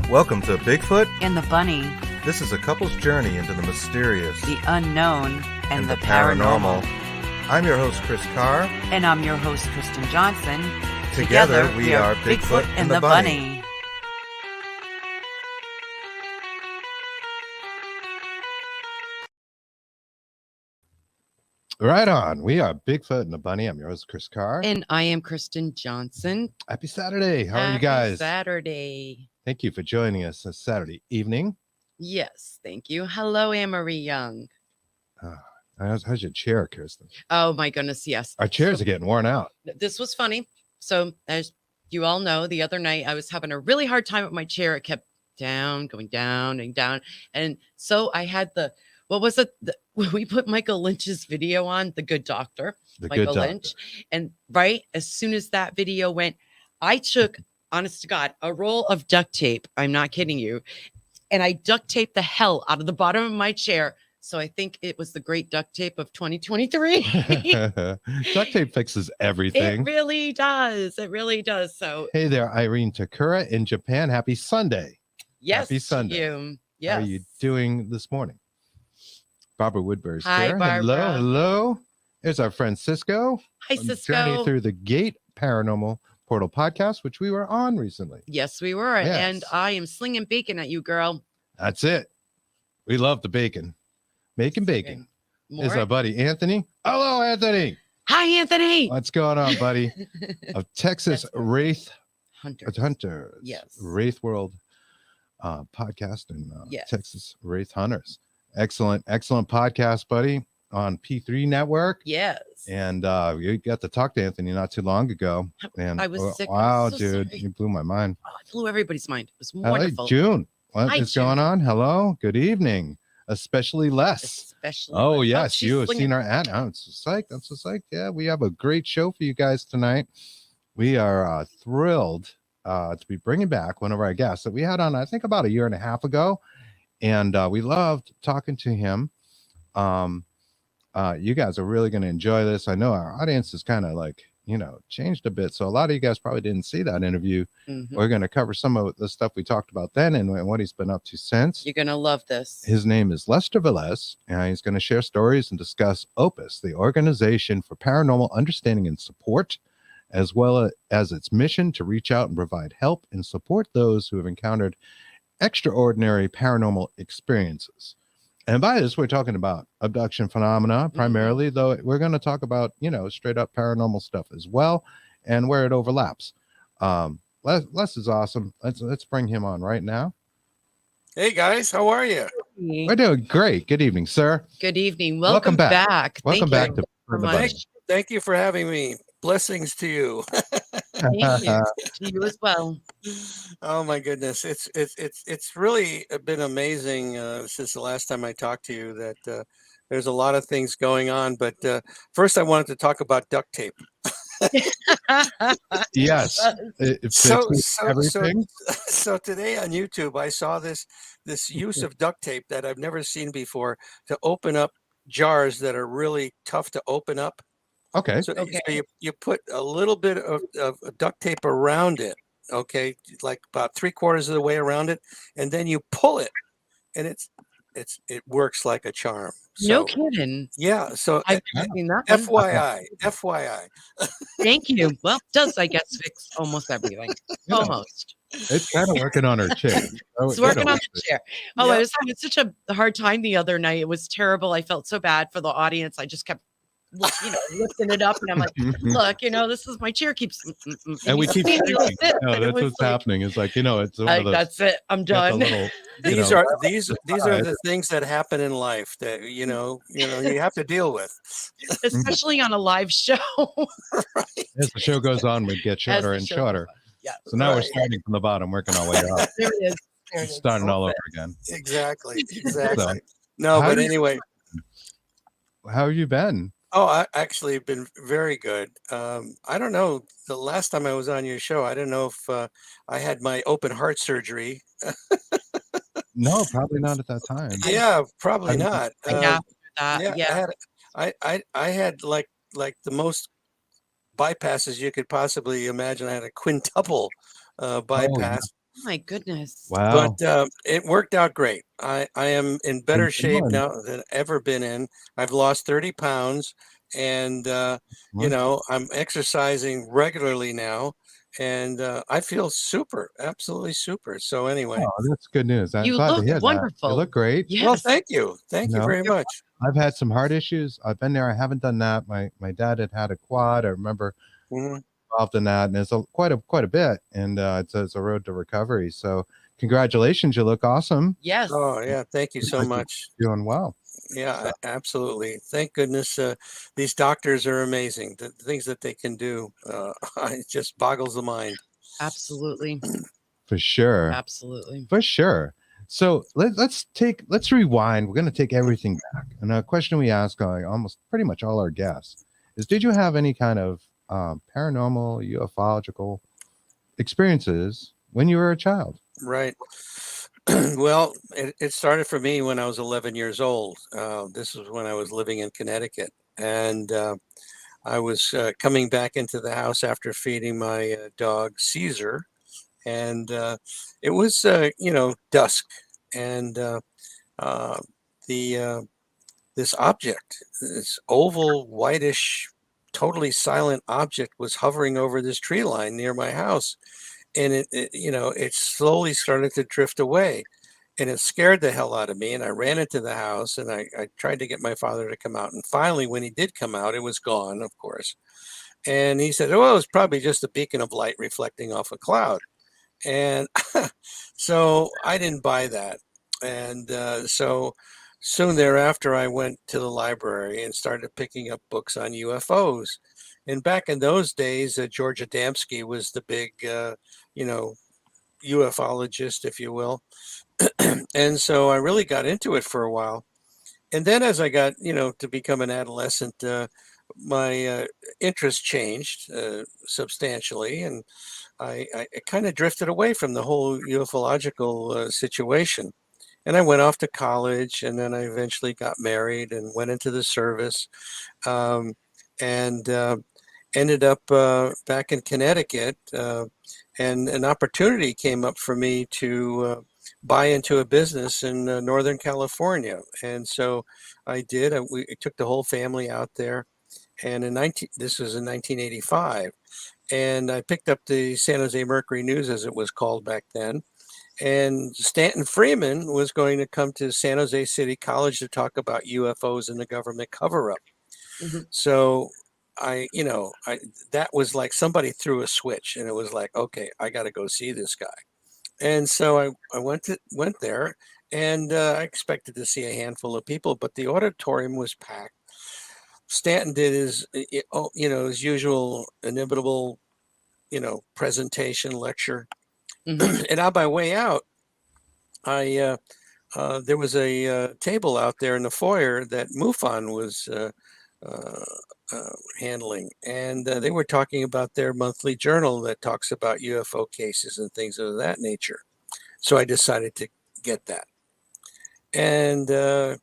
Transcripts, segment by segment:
Welcome to Bigfoot and the Bunny. This is a couple's journey into the mysterious, the unknown, and the paranormal. I'm your host, Chris Carr. And I'm your host, Kristen Johnson. Together we are Bigfoot and the Bunny. Right on. We are Bigfoot and the Bunny. I'm your host, Chris Carr. And I am Kristen Johnson. Happy Saturday. How are you guys? Happy Saturday. Thank you for joining us this Saturday evening. Yes, thank you. Hello, Anne-Marie Young. How's your chair, Kirsten? Oh, my goodness, yes. Our chairs are getting worn out. This was funny. So, as you all know, the other night I was having a really hard time with my chair. It kept going down and down. And so I had what was it? We put Michael Lynch's video on, The Good Doctor, Michael Lynch. And right as soon as that video went, I took, honest to God, a roll of duct tape. I'm not kidding you. And I duct taped the hell out of the bottom of my chair. So I think it was the great duct tape of 2023. Duct tape fixes everything. It really does. It really does. So hey there, Irene Takura in Japan. Happy Sunday. Yes. Happy Sunday. You. Yes. How are you doing this morning? Barbara Woodbury's Hi, here. Barbara. Hello. Here's our friend Cisco. Hi, Cisco. Journey through the Gate Paranormal Portal podcast, which we were on recently. Yes, we were. Yes. And I am slinging bacon at you, girl. That's it. We love the bacon. Making bacon. Is our buddy Anthony. Hello, Anthony. Hi, Anthony. What's going on, buddy? Of Texas Wraith Hunters. Yes. Wraith World podcast and yes. Texas Wraith Hunters. Excellent podcast, buddy, on P3 Network. Yes. And you got to talk to Anthony not too long ago. And I was sick. Wow, so dude, sorry. you blew my mind. Oh, it blew everybody's mind. It was wonderful. Hey, June. What is June. going on? Hello. Good evening. Especially Les. Oh, yes. You have seen our ad. I'm so psyched. Yeah, we have a great show for you guys tonight. We are thrilled to be bringing back one of our guests that we had on, I think, about a year and a half ago. And we loved talking to him. You guys are really going to enjoy this. I know our audience is kind of changed a bit. So a lot of you guys probably didn't see that interview. Mm-hmm. We're going to cover some of the stuff we talked about then and what he's been up to since. You're going to love this. His name is Les Velez, and he's going to share stories and discuss OPUS, the Organization for Paranormal Understanding and Support, as well as its mission to reach out and provide help and support those who have encountered extraordinary paranormal experiences. And by this, we're talking about abduction phenomena primarily, though we're going to talk about, straight up paranormal stuff as well and where it overlaps. Les is awesome. Let's bring him on right now. Hey, guys. How are you? We're doing great. Good evening, sir. Good evening. Welcome back. Welcome back to Thank you for having me. Blessings to you. Thank you. To you as well. Oh my goodness, it's really been amazing since the last time I talked to you that there's a lot of things going on. But first, I wanted to talk about duct tape. Yes. So today on YouTube, I saw this use of duct tape that I've never seen before to open up jars that are really tough to open up. Okay. So you put a little bit of duct tape around it, okay, like about 3/4 of the way around it, and then you pull it, and it works like a charm. So, no kidding. Yeah. So I've seen that. FYI. Thank you. Well, it does, I guess, fix almost everything. Almost. It's kind of working on her chair. It's working on the chair. Oh, I was having such a hard time the other night. It was terrible. I felt so bad for the audience. I just kept lifting it up, and I'm like, look, this is my chair keeps and we keep that's what's happening. It's it's that's it, I'm done. These are the things that happen in life that you have to deal with, especially on a live show. Right. As the show goes on, we get shorter and shorter. Yeah. So now we're starting from the bottom, working our way up. There it is. Starting all over again. Exactly. But anyway, how have you been? Oh, I actually have been very good. I don't know. The last time I was on your show, I don't know if I had my open heart surgery. No, probably not at that time. Yeah, probably not. Yeah. I had like the most bypasses you could possibly imagine. I had a quintuple bypass. my goodness. Wow. But it worked out great. I am in better shape Continuing. now than ever been in. I've lost 30 pounds, and you What? know, I'm exercising regularly now, and I feel super, absolutely super. So anyway, Oh, that's good news. I'm You glad to look hear that. You wonderful. look great. well, Yes. thank you, You thank you know, very much. I've had some heart issues. I've been there. I haven't done that. My dad had a quad. I remember Mhm. involved in that, and it's quite a bit, and it's a road to recovery. So congratulations, you look awesome. Yes. Oh yeah, thank you so Like you're much. doing well. Yeah, So absolutely. Thank goodness these doctors are amazing. The things that they can do, it just boggles the mind. Absolutely. for sure, Absolutely. for sure. So let's rewind. We're going to take everything back. And a question we ask almost pretty much all our guests is: did you have any kind of paranormal, ufological experiences when you were a child? Right. Well, it started for me when I was 11 years old. This was when I was living in Connecticut, and I was coming back into the house after feeding my dog Caesar, and it was you know, dusk, and uh, the this object, this oval, whitish, totally silent object, was hovering over this tree line near my house, and you know, it slowly started to drift away, and it scared the hell out of me, and I ran into the house, and I tried to get my father to come out, and finally when he did come out, it was gone, of course, and he said, oh, it was probably just a beacon of light reflecting off a cloud. And so I didn't buy that, and so soon thereafter I went to the library and started picking up books on UFOs. And back in those days, George Adamski was the big you know, ufologist, if you will. And so I really got into it for a while. And then as I got, you know, to become an adolescent, my interest changed substantially, and I kind of drifted away from the whole ufological situation. And I went off to college, and then I eventually got married and went into the service, um, and ended up back in Connecticut. And an opportunity came up for me to buy into a business in Northern California. And so I did. I took the whole family out there. And this was in 1985. And I picked up the San Jose Mercury News, as it was called back then. And Stanton Freeman was going to come to San Jose City College to talk about UFOs and the government cover up. Mhm. So you know, that was like somebody threw a switch, and it was like, okay, I got to go see this guy. And so I went there, and I expected to see a handful of people, but the auditorium was packed. Stanton did you know, his usual inimitable, you know, presentation lecture. Mhm. And on my way out, I there was a table out there in the foyer that MUFON was uh, handling, and they were talking about their monthly journal that talks about UFO cases and things of that nature. So I decided to get that, and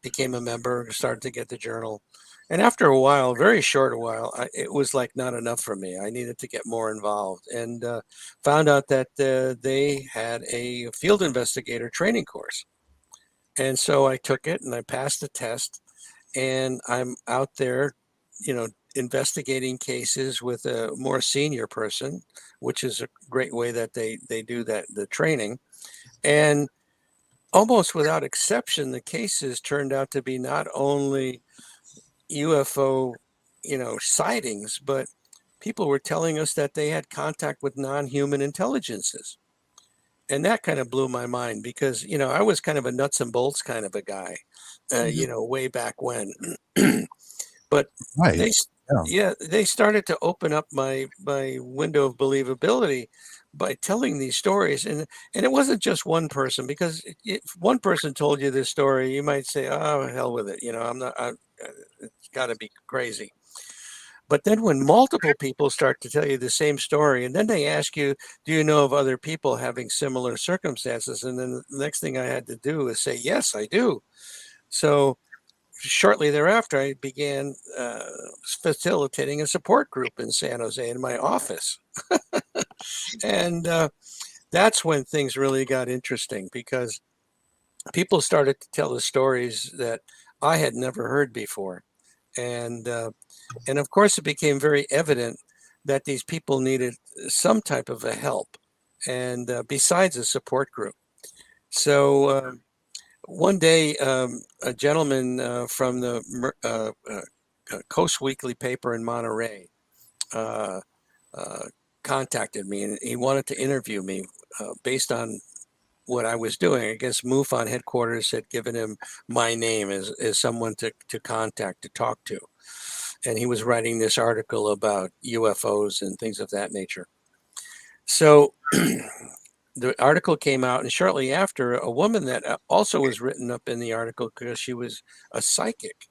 became a member. Started to get the journal, and after a while, very short a while, it was like not enough for me. I needed to get more involved, and found out that they had a field investigator training course. And so I took it and I passed the test, and I'm out there, you know, investigating cases with a more senior person, which is a great way that they do that, the training. And almost without exception, the cases turned out to be not only UFO, you know, sightings, but people were telling us that they had contact with non-human intelligences. And that kind of blew my mind because, you know, I was kind of a nuts and bolts kind of a guy, you Mhm. know, way back when. But Right. they, Yeah. yeah, they started to open up my window of believability by telling these stories, and it wasn't just one person, because if one person told you this story, you might say, "Oh, hell with it," you know, it's got to be crazy. But then when multiple people start to tell you the same story, and then they ask you, do you know of other people having similar circumstances? And then the next thing I had to do is say, yes, I do. So shortly thereafter, I began facilitating a support group in San Jose in my office. And that's when things really got interesting, because people started to tell the stories that I had never heard before. And of course, it became very evident that these people needed some type of a help, and besides a support group. So one day, a gentleman from the Coast Weekly paper in Monterey uh, contacted me, and he wanted to interview me based on what I was doing. I guess MUFON headquarters had given him my name as someone to contact, to talk to. And he was writing this article about UFOs and things of that nature. So the article came out, and shortly after, a woman that also was written up in the article because she was a psychic,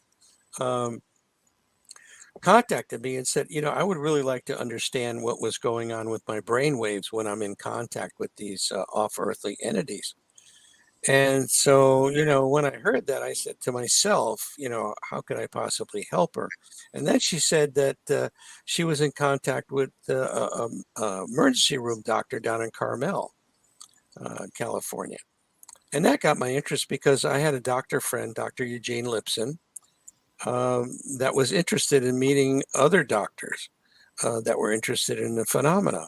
contacted me and said, I would really like to understand what was going on with my brain waves when I'm in contact with these off-earthly entities. And so, when I heard that, I said to myself, how could I possibly help her? And then she said that she was in contact with an emergency room doctor down in Carmel, California. And that got my interest because I had a doctor friend, Dr. Eugene Lipson, that was interested in meeting other doctors that were interested in the phenomena.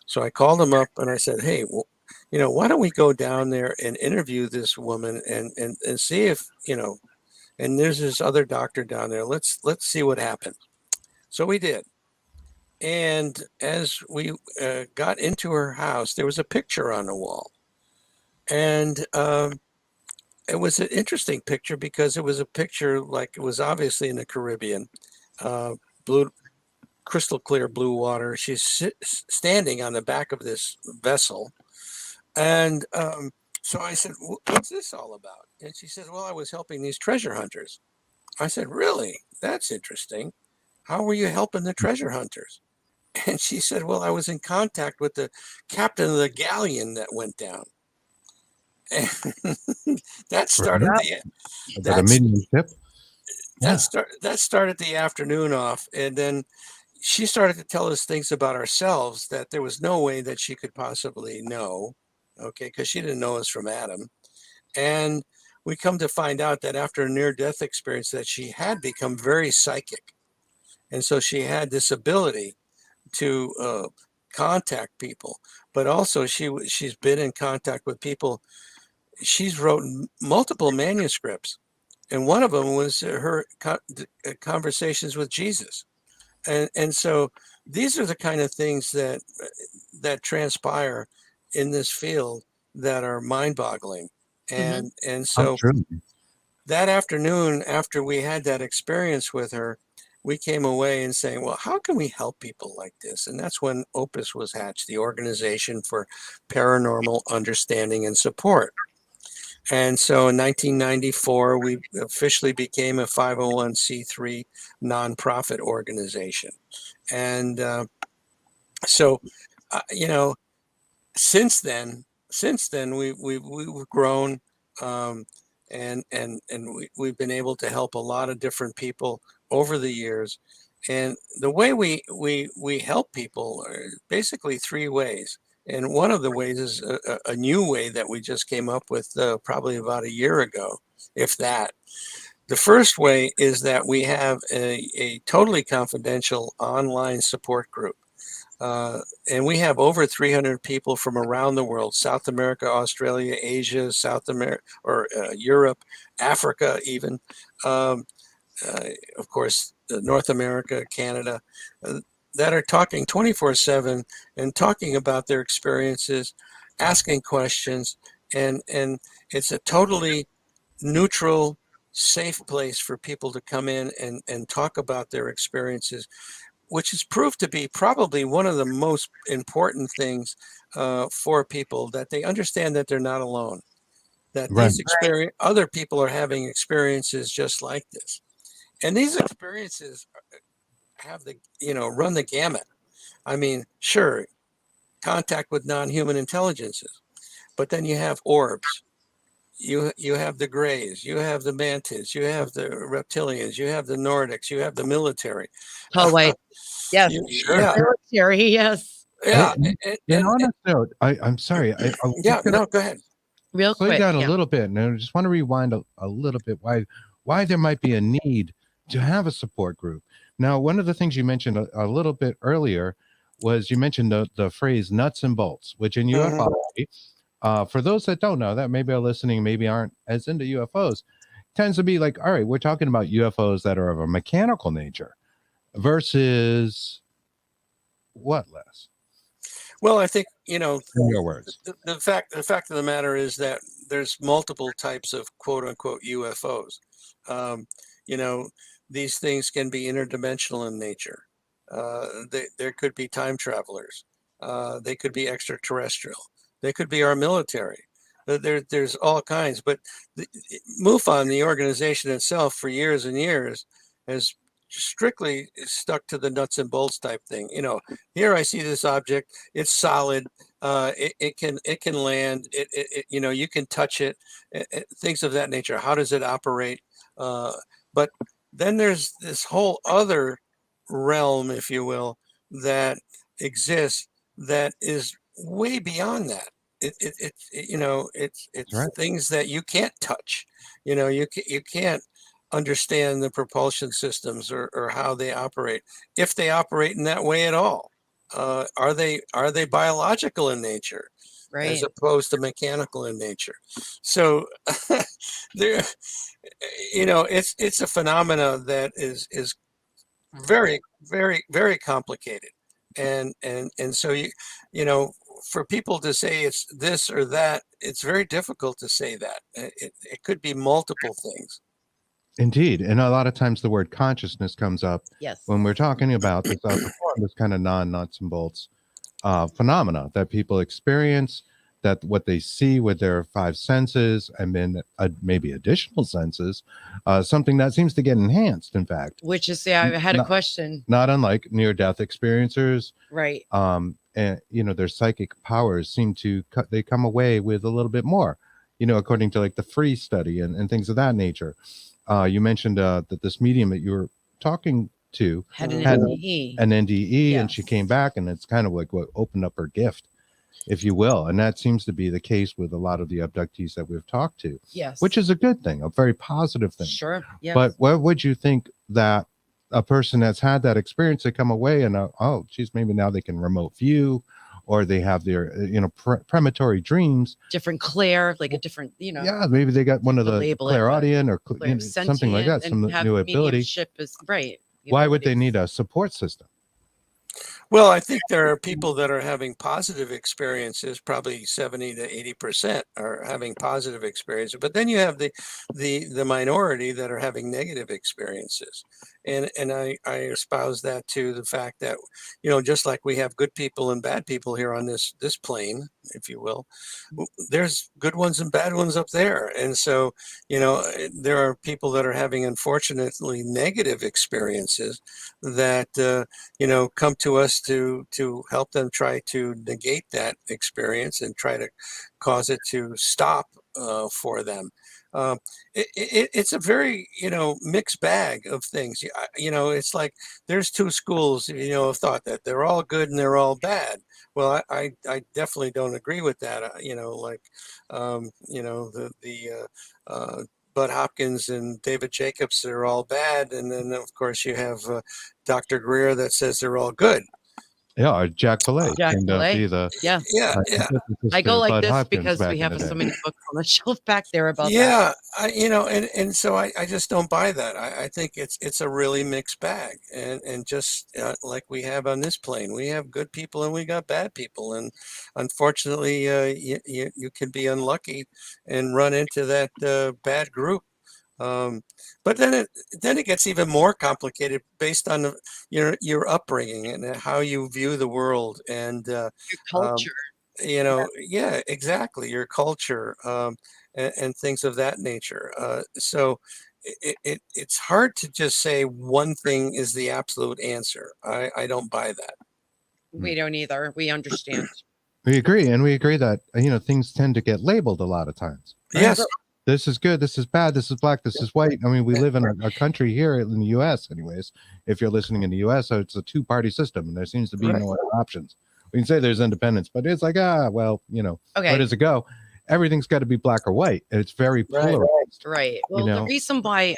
So I called him up and I said, hey, why don't we go down there and interview this woman and see if, and there's this other doctor down there. Let's see what happens. So we did. And as we got into her house, there was a picture on the wall. And it was an interesting picture because it was a picture like it was obviously in the Caribbean, blue, crystal clear blue water. She's standing on the back of this vessel. And so I said, what's this all about? And she said, well, I was helping these treasure hunters. I said, really? That's interesting. How were you helping the treasure hunters? And she said, well, I was in contact with the captain of the galleon that went down. And that started a mediumship. that started the afternoon off. And then she started to tell us things about ourselves that there was no way that she could possibly know. Okay, because she didn't know us from Adam. And we come to find out that after a near-death experience that she had become very psychic. And so she had this ability to contact people, but also she's been in contact with people. She's written multiple manuscripts, and one of them was her conversations with Jesus. And so these are the kind of things that transpire in this field that are mind-boggling. And so that afternoon, after we had that experience with her, we came away and saying, well, how can we help people like this? And that's when OPUS was hatched, the Organization for Paranormal Understanding and Support. And so in 1994, we officially became a 501c3 nonprofit organization. And so, since then we've grown, and we've been able to help a lot of different people over the years. And the way we help people are basically three ways. And one of the ways is a new way that we just came up with probably about a year ago, if that. The first way is that we have a totally confidential online support group. And we have over 300 people from around the world: South America, Australia, Asia, South America, or Europe, Africa, even. Of course, North America, Canada, that are talking 24/7 and talking about their experiences, asking questions, and it's a totally neutral, safe place for people to come in and talk about their experiences, which has proved to be probably one of the most important things for people, that they understand that they're not alone, that these other people are having experiences just like this. And these experiences have run the gamut. I mean, sure, contact with non-human intelligences, but then you have orbs. You have the Greys, you have the Mantids, you have the reptilians, you have the Nordics, you have the military. Yes. Yeah. Military, yes. Yeah, And on a note, I'm sorry. I yeah. No, go ahead. Real slow quick. down a Yeah. little bit, and I just want to rewind a little bit. Why there might be a need to have a support group. Now, one of the things you mentioned a little bit earlier was you mentioned the phrase "nuts and bolts," which in Mhm. ufology, for those that don't know, that maybe are listening, maybe aren't as into UFOs, tends to be like, all right, we're talking about UFOs that are of a mechanical nature versus what, less Well, I think in your words. the fact of the matter is that there's multiple types of quote unquote UFOs. Um, you know, these things can be interdimensional in nature. There could be time travelers. They could be extraterrestrial. They could be our military. There's all kinds. But MUFON, the organization itself, for years and years, has strictly stuck to the nuts and bolts type thing. Here I see this object. It's solid. It can land. You can touch it. Things of that nature. How does it operate? But then there's this whole other realm, if you will, that exists that is way beyond that. It's Right. things that you can't touch. You can't understand the propulsion systems or how they operate, if they operate in that way at all. Are they biological in nature as Right. opposed to mechanical in nature? So there, it's a phenomena that is very, very, very complicated, and so for people to say it's this or that, it's very difficult to say that. It could be multiple things. Indeed. And a lot of times the word consciousness comes up Yes. when we're talking about this kind of non-nuts and bolts phenomena that people experience, that what they see with their five senses, and then maybe additional senses, something that seems to get enhanced, in fact. Which is, yeah, I had a question. Not unlike near-death experiencers. Right. And, their psychic powers seem to they come away with a little bit more, according to like the Free study and things of that nature. You mentioned that this medium that you were talking to Had an had NDE. an NDE, and she Yes. came back, and it's kind of like what opened up her gift, if you will. And that seems to be the case with a lot of the abductees that we've talked to, Yes. which is a good thing, a very positive thing. Sure. Yeah. But what would you think that a person that's had that experience, they come away and oh, geez, maybe now they can remote view, or they have their premonitory dreams, different clair, like a different, yeah, maybe they got one of to the label it, clairaudient or something like that, clairsentient, some and have new ability. mediumship is right. the Why would they abilities. need a support system? Well, I think there are people that are having positive experiences. Probably 70 to 80% are having positive experiences. But then you have the minority that are having negative experiences, and I espouse that to the fact that just like we have good people and bad people here on this plane, if you will, there's good ones and bad ones up there, and so there are people that are having unfortunately negative experiences that come to us to help them try to negate that experience and try to cause it to stop for them. It's a very mixed bag of things. It's like there's two schools of thought, that they're all good and they're all bad. Well, I definitely don't agree with that. Bud Hopkins and David Jacobs are all bad, and then of course you have Dr. Greer that says they're all good. Yeah, or Jack Fillet Jack can Fillet. be the Yeah. Yeah, I go like Bud this Hopkins because back we in have the so day. many books on the shelf back there about that. yeah. And so I just don't buy that. I think it's a really mixed bag, and just like we have on this plane, we have good people and we got bad people, and unfortunately, you can be unlucky and run into that bad group. But then it gets even more complicated based on your upbringing and how you view the world, and Your culture. yeah, exactly, your culture, and things of that nature. So it's hard to just say one thing is the absolute answer. I don't buy that. We don't either. We understand. We agree, and we agree that things tend to get labeled a lot of times. Right? Yes. This is good, this is bad, this is black, this is white. I mean, we live in a country here in the US anyways. If you're listening in the US, so it's a two-party system, and there seems to be Right. no other options. We can say there's independence, but it's like, well, where Okay. does it go? Everything's got to be black or white. It's very Right. polarized. Right. Well, the reason why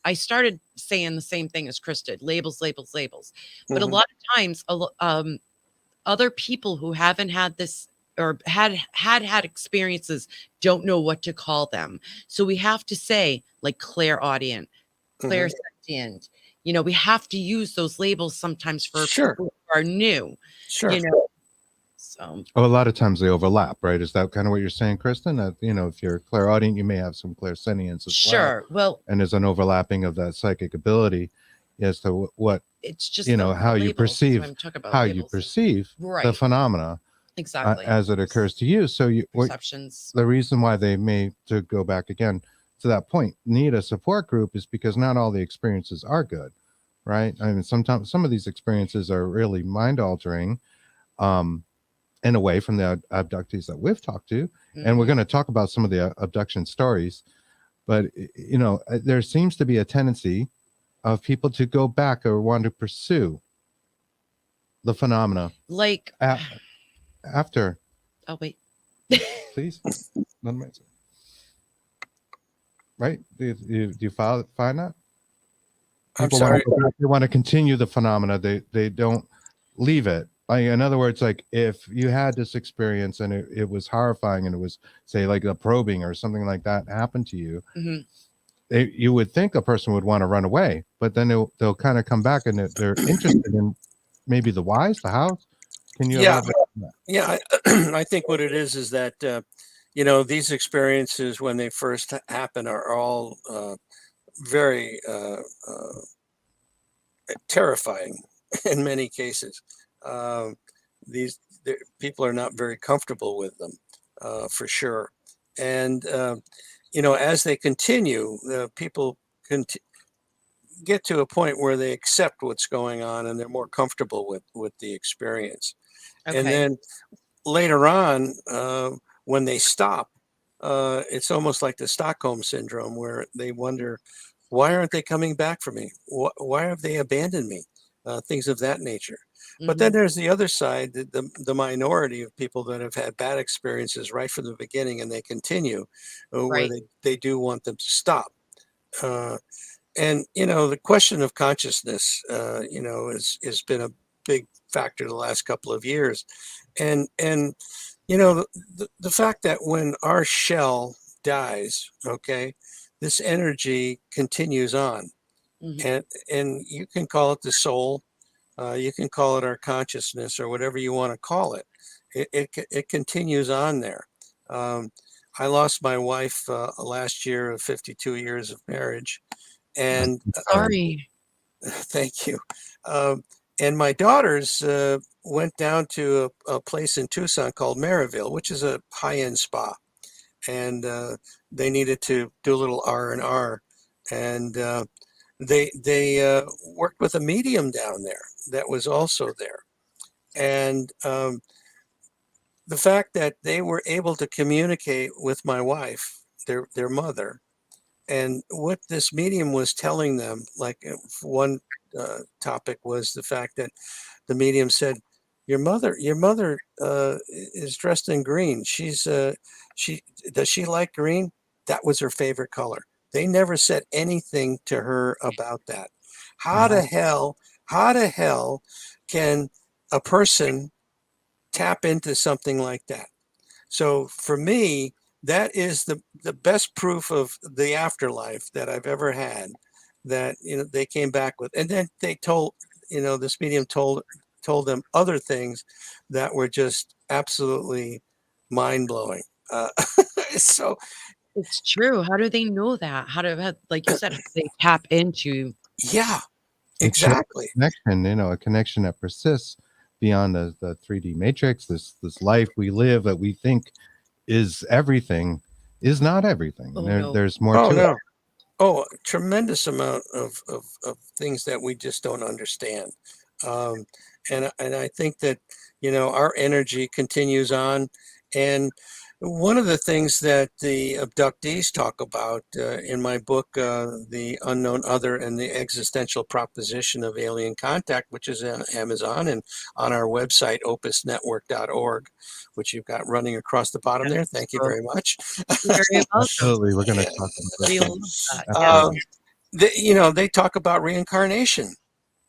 I started saying the same thing as Chris did, labels, labels, labels. But a Mhm. lot of times, other people who haven't had this or had experiences don't know what to call them. So we have to say like clairaudient, clairsentient. We have to use those labels sometimes for Sure. people who are new. Sure. So a lot of times they overlap, right? Is that kind of what you're saying, Kristen? That if you're clairaudient, you may have some clairsentience as well. sure. Well, And there's an overlapping of that psychic ability as to what it's just how you labels. That's why perceive I'm talking about how you labels. perceive the Right. phenomena Exactly. as it occurs to you. So Perceptions. the reason why they may, to go back again to that point, need a support group is because not all the experiences are good, right? I mean, sometimes some of these experiences are really mind altering, in a way, from the abductees that we've talked to, and we're Mhm. going to talk about some of the abduction stories. But there seems to be a tendency of people to go back or want to pursue the phenomena Like, after. oh wait. Please, right? Do you find that? I'm People sorry. they want to continue the phenomena. They don't leave it. In other words, like if you had this experience and it was horrifying and it was, say, like a probing or something like that happened to you, Mhm. you would think a person would want to run away, but then they'll kind of come back and they're interested in maybe the whys, the hows. Can you Yeah. elaborate on that? Yeah. I think what it is that, these experiences when they first happen are all very terrifying in many cases. Um, people are not very comfortable with them, for sure. And as they continue, people get to a point where they accept what's going on and they're more comfortable with the experience. And Okay. then later on, when they stop, it's almost like the Stockholm syndrome, where they wonder, why aren't they coming back for me? Why have they abandoned me? Things of that nature. But then Mhm. there's the other side, the minority of people that have had bad experiences right from the beginning, and they continue, where Right. they do want them to stop. Uh, and the question of consciousness, has been a big factor the last couple of years, and the fact that when our shell dies, okay, this energy continues on, Mhm. and you can call it the soul, you can call it our consciousness, or whatever you want to call it. It continues on there. um, I lost my wife last year of 52 years of marriage, and Sorry. thank you. Um, and my daughters went down to a place in Tucson called Maryville, which is a high-end spa, and they needed to do a little R&R, and they worked with a medium down there that was also there, and the fact that they were able to communicate with my wife, their mother, and what this medium was telling them, like one topic was the fact that the medium said, your mother is dressed in green. She does she like green? That was her favorite color. They never said anything to her about that. How Wow. the hell, how the hell can a person tap into something like that? So for me, that is the best proof of the afterlife that I've ever had, that they came back with. And then they told, this medium told them other things that were just absolutely mind blowing. So It's true. How do they know that? Like you said, how do they tap into? yeah, It shows exactly. a connection, a connection that persists beyond the 3D matrix. This life we live that we think is everything is not everything. Oh no. There's more Oh to it. no. Oh, a tremendous amount of things that we just don't understand. Um, and I think that, our energy continues on. And One of the things that the abductees talk about in my book, The Unknown Other and the Existential Proposition of Alien Contact, which is on Amazon and on our website, opusnetwork.org, which you've got running across the bottom there. Thank you very much. You're very welcome. Absolutely. We're going to Yeah. talk about We this. love that. Absolutely. They talk about reincarnation.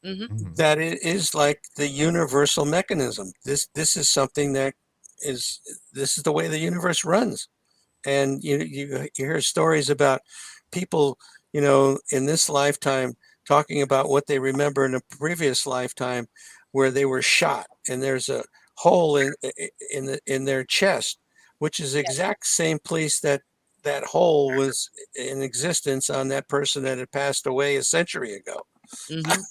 Mhm. That it is like the universal mechanism. This is something that is this is the way the universe runs. And you hear stories about people, in this lifetime talking about what they remember in a previous lifetime where they were shot and there's a hole in their chest, which is the exact same place that hole was in existence on that person that had passed away a century ago. Mhm.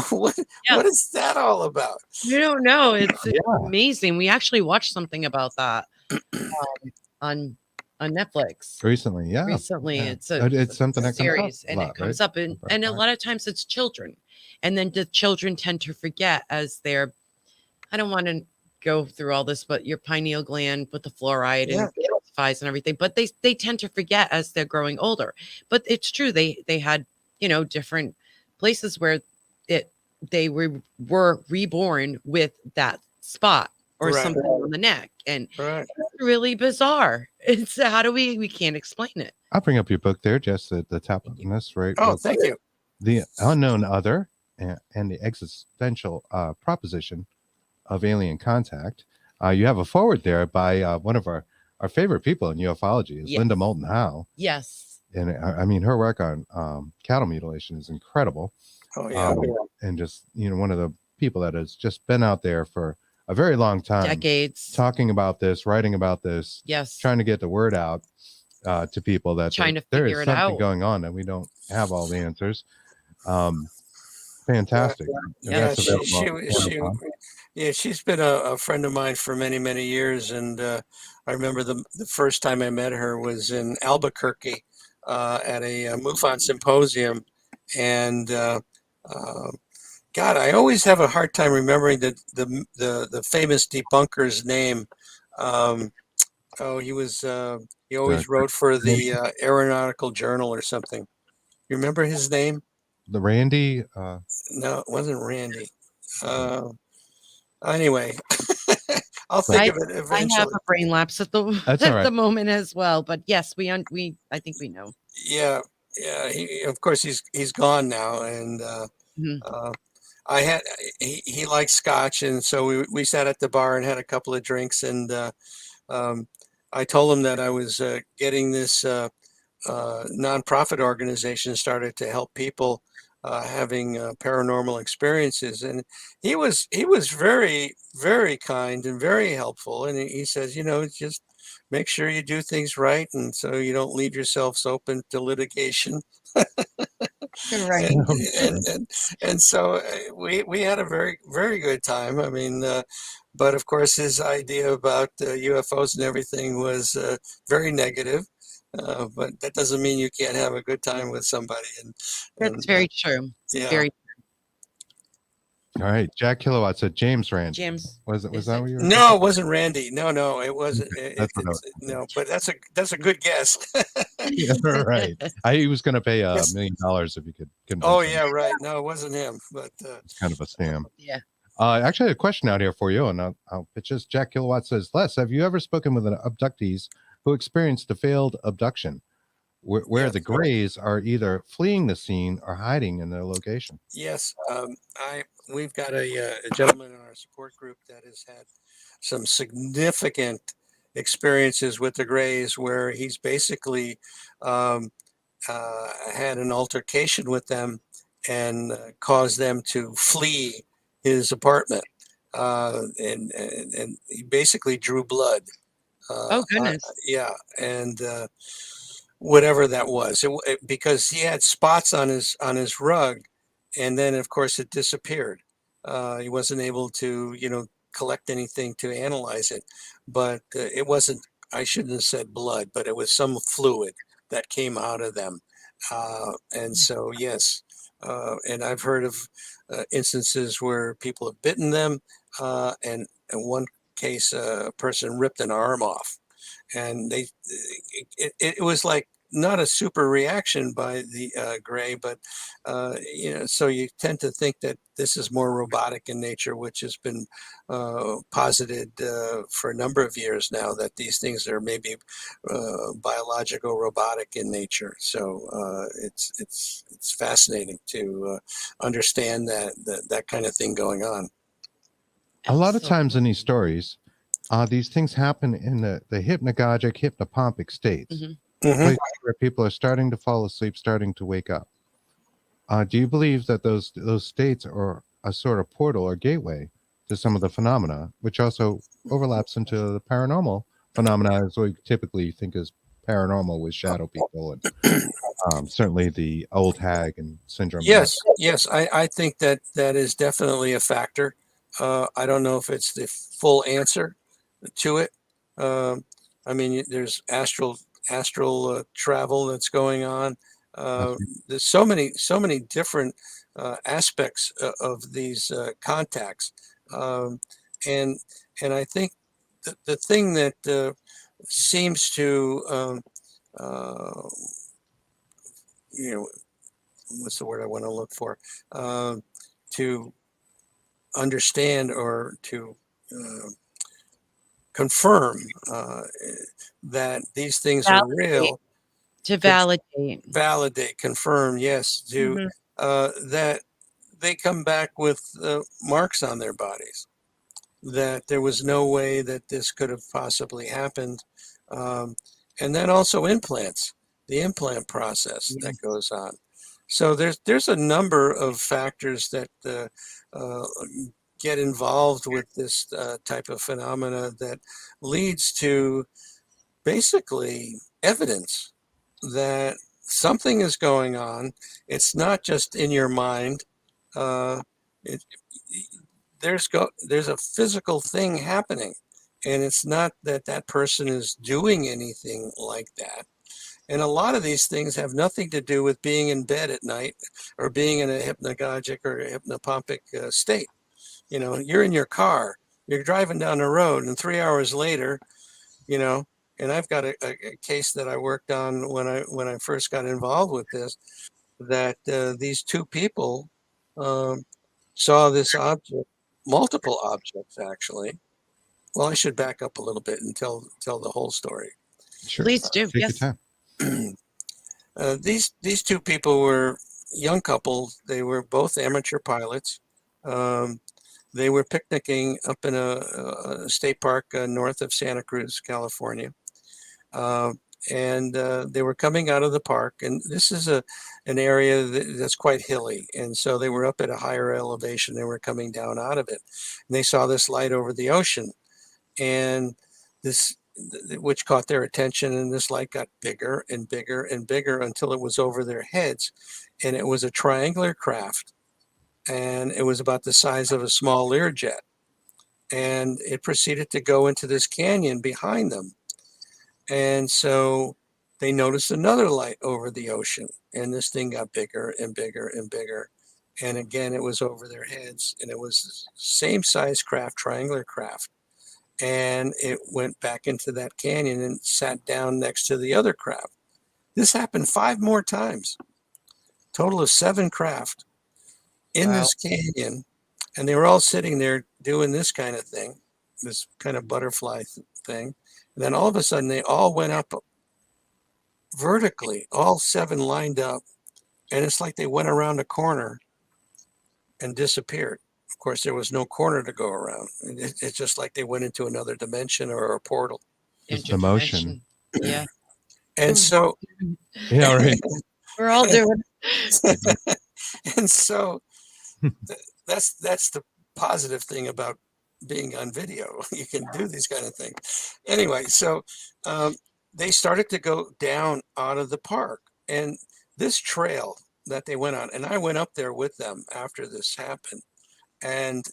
What Yeah. what is that all about? You don't know. It's Yeah. amazing. We actually watched something about that on Netflix Recently, yeah. recently. Yeah. It's a It's something that comes up series, a and it lot, comes right? up, and a lot of times it's children, and then the children tend to forget as they're. I don't want to go through all this, but your pineal gland with the fluoride Yeah. and calcifies and everything, but they tend to forget as they're growing older. But it's true, they had different places where they were reborn with that spot or Right. something on the neck, and Right. it's really bizarre. It's how do we can't explain it. I'll bring up your book there, just at the top Thank of this, right? Oh, real thank quick. you. The Unknown Other and the Existential Proposition of Alien Contact. You have a forward there by one of our favorite people in ufology is Yes. Linda Moulton Howe. Yes. And I mean, her work on cattle mutilation is incredible. Oh yeah. And just, one of the people that has just been out there for a very long time, Decades. talking about this, writing about this, Yes. trying to get the word out to people that Trying to there figure is it something out. going on and we don't have all the answers. Fantastic. And Yeah, that's available on Amazon. she's been a friend of mine for many, many years. And I remember the first time I met her was in Albuquerque at a MUFON symposium. And God, I always have a hard time remembering the famous debunker's name. He was he always wrote for the Aeronautical Journal or something. You remember his name? The Randy, No, it wasn't Randy. Anyway, I'll think of it I have eventually. a brain lapse at the That's all at right. the moment as well, but yes, we I think we know. Yeah, yeah. Of course, he's gone now, and Mhm. I had he liked scotch, and so we sat at the bar and had a couple of drinks, and I told him that I was getting this nonprofit organization started to help people having paranormal experiences, and he was very, very kind and very helpful. And he says, just make sure you do things right, and so you don't leave yourselves open to litigation. Right. And so we had a very, very good time. I mean, but of course, his idea about UFOs and everything was very negative. But that doesn't mean you can't have a good time with somebody. That's very true. Yeah. Very all right. Jack Kilowatt said James Rand. James. Was is that it? what you were No, it wasn't Randy. No, it wasn't. That's what I was No, but that's a good guess. Yeah, right. He was going to pay Yes. $1 million if you could convince Oh him. yeah, right. No, it wasn't him. But It's kind of a scam. Yeah. Actually, I had a question out here for you, and I'll pitch this. Jack Kilowatt says, Les, have you ever spoken with an abductees who experienced a failed abduction where Yes. the Greys are either fleeing the scene or hiding in their location? Yes, we've got a gentleman in our support group that has had some significant experiences with the Greys, where he's basically had an altercation with them and caused them to flee his apartment, and he basically drew blood. Oh goodness. Yeah, and whatever that was, because he had spots on his rug, and then of course it disappeared. He wasn't able to collect anything to analyze it, but it wasn't. I shouldn't have said blood, but it was some fluid that came out of them, and so yes, and I've heard of instances where people have bitten them, and in one case, a person ripped an arm off. and it was like not a super reaction by the Gray, but so you tend to think that this is more robotic in nature, which has been posited for a number of years now, that these things are maybe biological robotic in nature. So it's fascinating to understand that kind of thing going on. A lot of times in these stories, these things happen in the hypnagogic, hypnopompic states, places where people are starting to fall asleep, starting to wake up. Do you believe that those states are a sort of portal or gateway to some of the phenomena, which also overlaps into the paranormal phenomena, as we typically think is paranormal with shadow people and certainly the old hag and syndrome? Yes, I think that is definitely a factor. I don't know if it's the full answer to it. I mean, there's astral travel that's going on. There's so many different aspects of these contacts, and I think the thing that seems to you know what's the word I want to look for, to understand or to confirm that these things are real. To validate. Confirm, yes, to that they come back with marks on their bodies, that there was no way that this could have possibly happened. And then also implants, the implant process that goes on. So there's a number of factors that get involved with this type of phenomena that leads to basically evidence that something is going on. It's not just in your mind. There's a physical thing happening, and it's not that person is doing anything like that. And a lot of these things have nothing to do with being in bed at night or being in a hypnagogic or a hypnopompic state. You're in your car, you're driving down the road, and 3 hours later, and I've got a case that I worked on when I first got involved with this, that these two people saw this object, multiple objects actually. Well, I should back up a little bit and tell the whole story. Sure. Please do. Take Yes. your time. These two people were young couples. They were both amateur pilots. They were picnicking up in a state park north of Santa Cruz, California. And they were coming out of the park, and this is an area that's quite hilly, and so they were up at a higher elevation. They were coming down out of it, and they saw this light over the ocean, and this, which caught their attention, and this light got bigger and bigger and bigger until it was over their heads, and it was a triangular craft, and it was about the size of a small Learjet, and it proceeded to go into this canyon behind them. And so they noticed another light over the ocean, and this thing got bigger and bigger and bigger. And again, it was over their heads, and it was the same size craft, triangular craft. And it went back into that canyon and sat down next to the other craft. This happened 5 more times, total of 7 craft in this canyon. And they were all sitting there doing this kind of thing, this kind of butterfly thing. And then all of a sudden, they all went up vertically, all 7 lined up. And it's like they went around a corner and disappeared. Of course, there was no corner to go around. It's just like they went into another dimension or a portal. It's the motion. Yeah. And so, Yeah, right. We're all doing and so that's the positive thing about being on video. You can do these kind of things. Anyway, so they started to go down out of the park, and this trail that they went on, and I went up there with them after this happened, and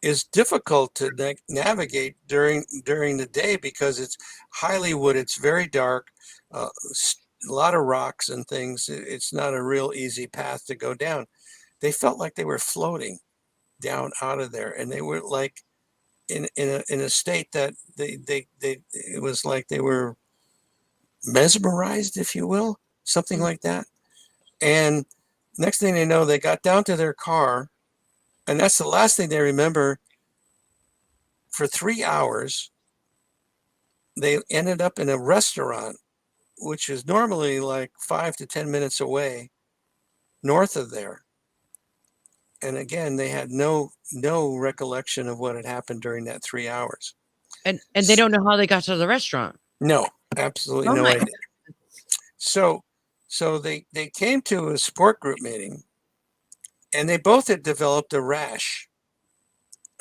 is difficult to navigate during the day because it's highly wooded, it's very dark, a lot of rocks and things. It's not a real easy path to go down. They felt like they were floating down out of there, and they were like in a state that they it was like they were mesmerized, if you will, something like that. And next thing they know, they got down to their car, and that's the last thing they remember. For 3 hours, they ended up in a restaurant, which is normally like 5 to 10 minutes away north of there. And again, they had no recollection of what had happened during that 3 hours. And they don't know how they got to the restaurant. No, absolutely Oh no my- idea. So they came to a support group meeting, and they both had developed a rash.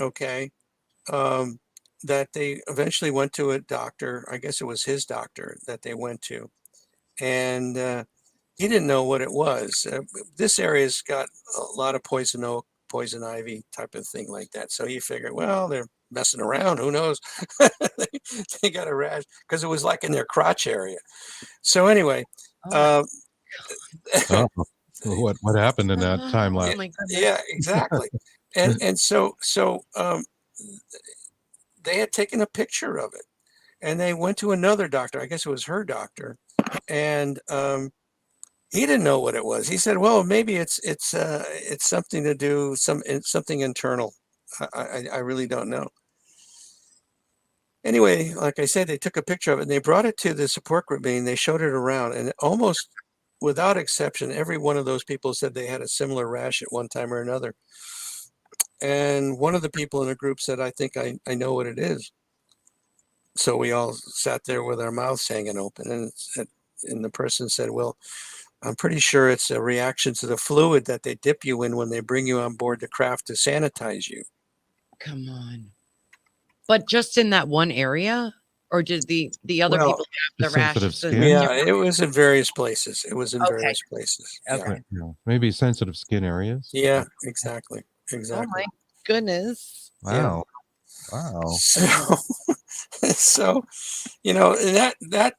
Okay. That they eventually went to a doctor. I guess it was his doctor that they went to, and he didn't know what it was. This area's got a lot of poison oak, poison ivy type of thing like that. So he figured, well, they're messing around. Who knows? They got a rash because it was like in their crotch area. So anyway, Oh Oh, what happened in that time Oh lapse? my goodness. yeah, exactly. And so they had taken a picture of it, and they went to another doctor. I guess it was her doctor, and he didn't know what it was. He said, "Well, maybe it's something to do something internal. I really don't know." Anyway, like I said, they took a picture of it and they brought it to the support group meeting. They showed it around, and almost without exception, every one of those people said they had a similar rash at one time or another. And one of the people in the group said, "I think I know what it is." So we all sat there with our mouths hanging open, and the person said, "Well, I'm pretty sure it's a reaction to the fluid that they dip you in when they bring you on board the craft to sanitize you." Come on. But just in that one area? Or did the other Well, people have the sensitive rashes? skin? Yeah, it was in various places. It was in Okay. various places. Okay. Maybe sensitive skin areas. Yeah, exactly. Oh Exactly. my goodness. Wow. Wow. So, so, that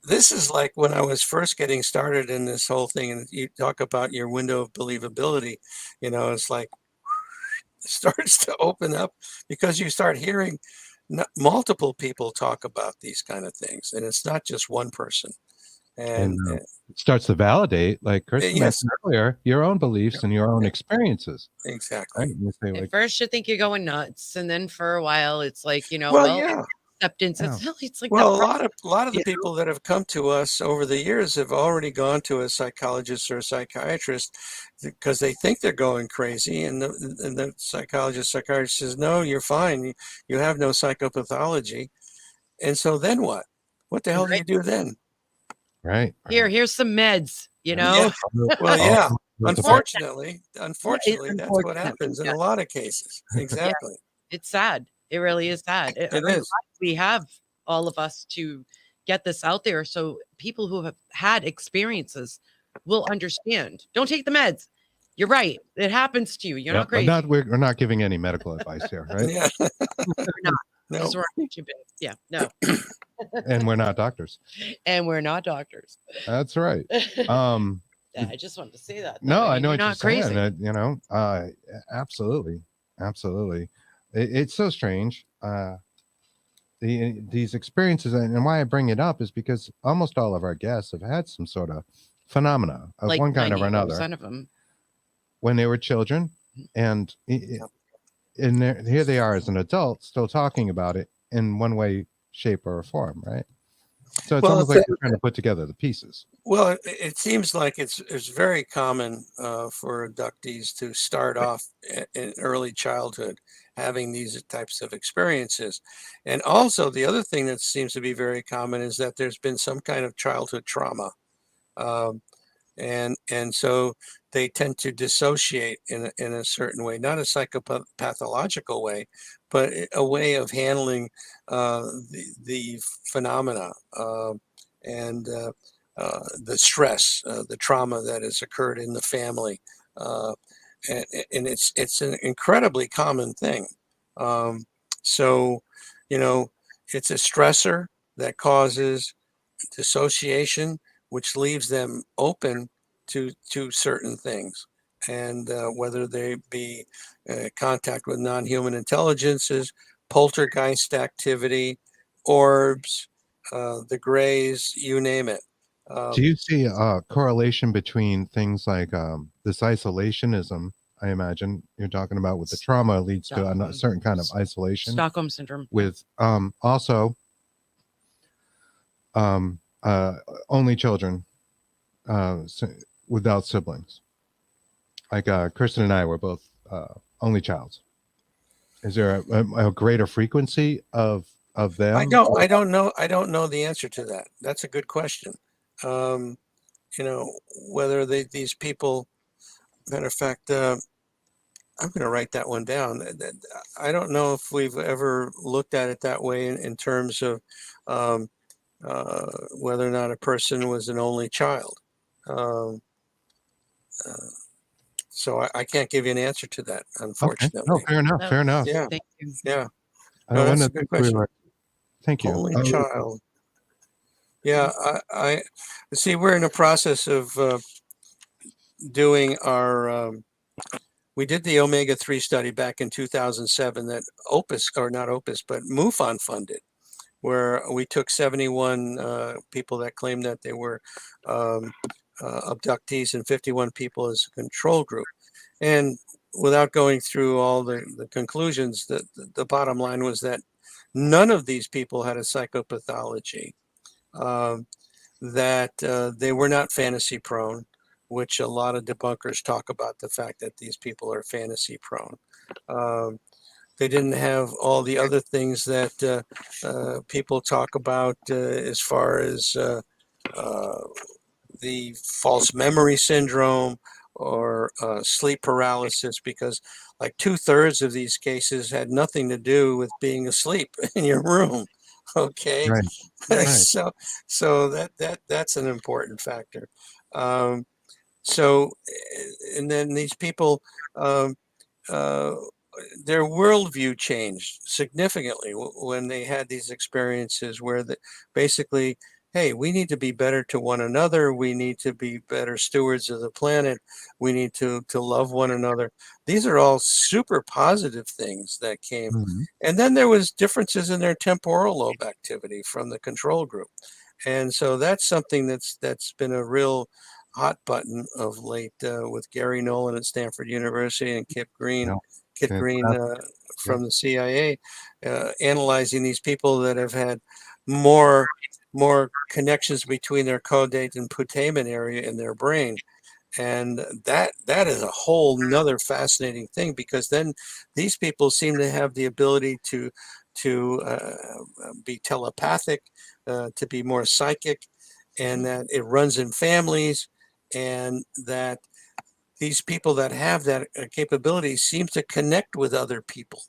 this is like when I was first getting started in this whole thing, and you talk about your window of believability, it's like it starts to open up because you start hearing multiple people talk about these kind of things, and it's not just one person. And And it starts to validate, like Kristen yes, mentioned earlier, your own beliefs and your own experiences. exactly. Right? And you say, At like, first you think you're going nuts, and then for a while it's like, Well, well, yeah. acceptance. Yeah. It's like Well, the a lot of the you know? people that have come to us over the years have already gone to a psychologist or a psychiatrist because they think they're going crazy, and the psychiatrist says, "No, you're fine. You have no psychopathology." And so then what? What the hell do Right. you do then? right. Here's some meds, Yeah. Well, yeah. Unfortunately, that's what unfortunately, happens in yeah. a lot of cases. Exactly. It's sad. It really is sad. It I'm is. glad we have all of us to get this out there so people who have had experiences will understand. Don't take the meds. You're right. It happens to you. You're Yeah, not but crazy. we're not giving any medical advice here, right? Yeah. We're not. No. 'Cause we're on YouTube. Yeah, no. And we're not doctors. And we're not doctors. That's right. Um, Yeah, I just wanted to say that. no, I know you're what you're not crazy. saying. Absolutely, absolutely. It's so strange. These experiences, and why I bring it up is because almost all of our guests have had some sort of phenomena of Like one kind or another 90% of them. when they were children, and here they are as an adult, still talking about it in one way, shape, or form, right? So it's Well, almost like they're trying to put together the pieces. Well, it seems like it's very common for abductees to start off in early childhood having these types of experiences. And also, the other thing that seems to be very common is that there's been some kind of childhood trauma. Um, and so they tend to dissociate in a certain way, not a psychopathological way, but a way of handling the phenomena and the stress, the trauma that has occurred in the family, uh, and it's an incredibly common thing. Um, so, you know, it's a stressor that causes dissociation, which leaves them open to certain things. and whether they be contact with non-human intelligences, poltergeist activity, orbs, the grays, you name it. Do you see a correlation between things like this isolationism? I imagine you're talking about with the trauma leads to a certain kind of isolation Stockholm syndrome. with also only children without siblings. Like Kristen and I were both only childs. Is there a greater frequency of them? I don't know the answer to that. That's a good question. You know, whether these people, matter of fact, I'm going to write that one down. I don't know if we've ever looked at it that way in terms of whether or not a person was an only child. So I can't give you an answer to that, unfortunately. Okay. No, fair enough. Fair enough. Yeah. Thank you. Yeah. I No, that's wanna a good think we question. were- Thank you. Only child. Yeah, I see. We're in the process of doing our. We did the omega-3 study back in 2007 that OPUS, or not OPUS, but MUFON funded, where we took 71 people that claimed that they were abductees and 51 people as a control group. And without going through all the conclusions, the bottom line was that none of these people had a psychopathology, that they were not fantasy prone, which a lot of debunkers talk about the fact that these people are fantasy prone. They didn't have all the other things that people talk about as far as the false memory syndrome or sleep paralysis, because like 2/3 of these cases had nothing to do with being asleep in your room. Okay. Right. Right. So that's an important factor. So, and then these people, their worldview changed significantly when they had these experiences where basically, hey, we need to be better to one another. We need to be better stewards of the planet. We need to love one another. These are all super positive things that came. Mhm. And then there was differences in their temporal lobe activity from the control group. And so that's something that's been a real hot button of late with Gary Nolan at Stanford University and Kit Green from the CIA, analyzing these people that have had more connections between their caudate and putamen area in their brain. And that is a whole nother fascinating thing, because then these people seem to have the ability to be telepathic, to be more psychic, and that it runs in families, and that these people that have that capability seem to connect with other people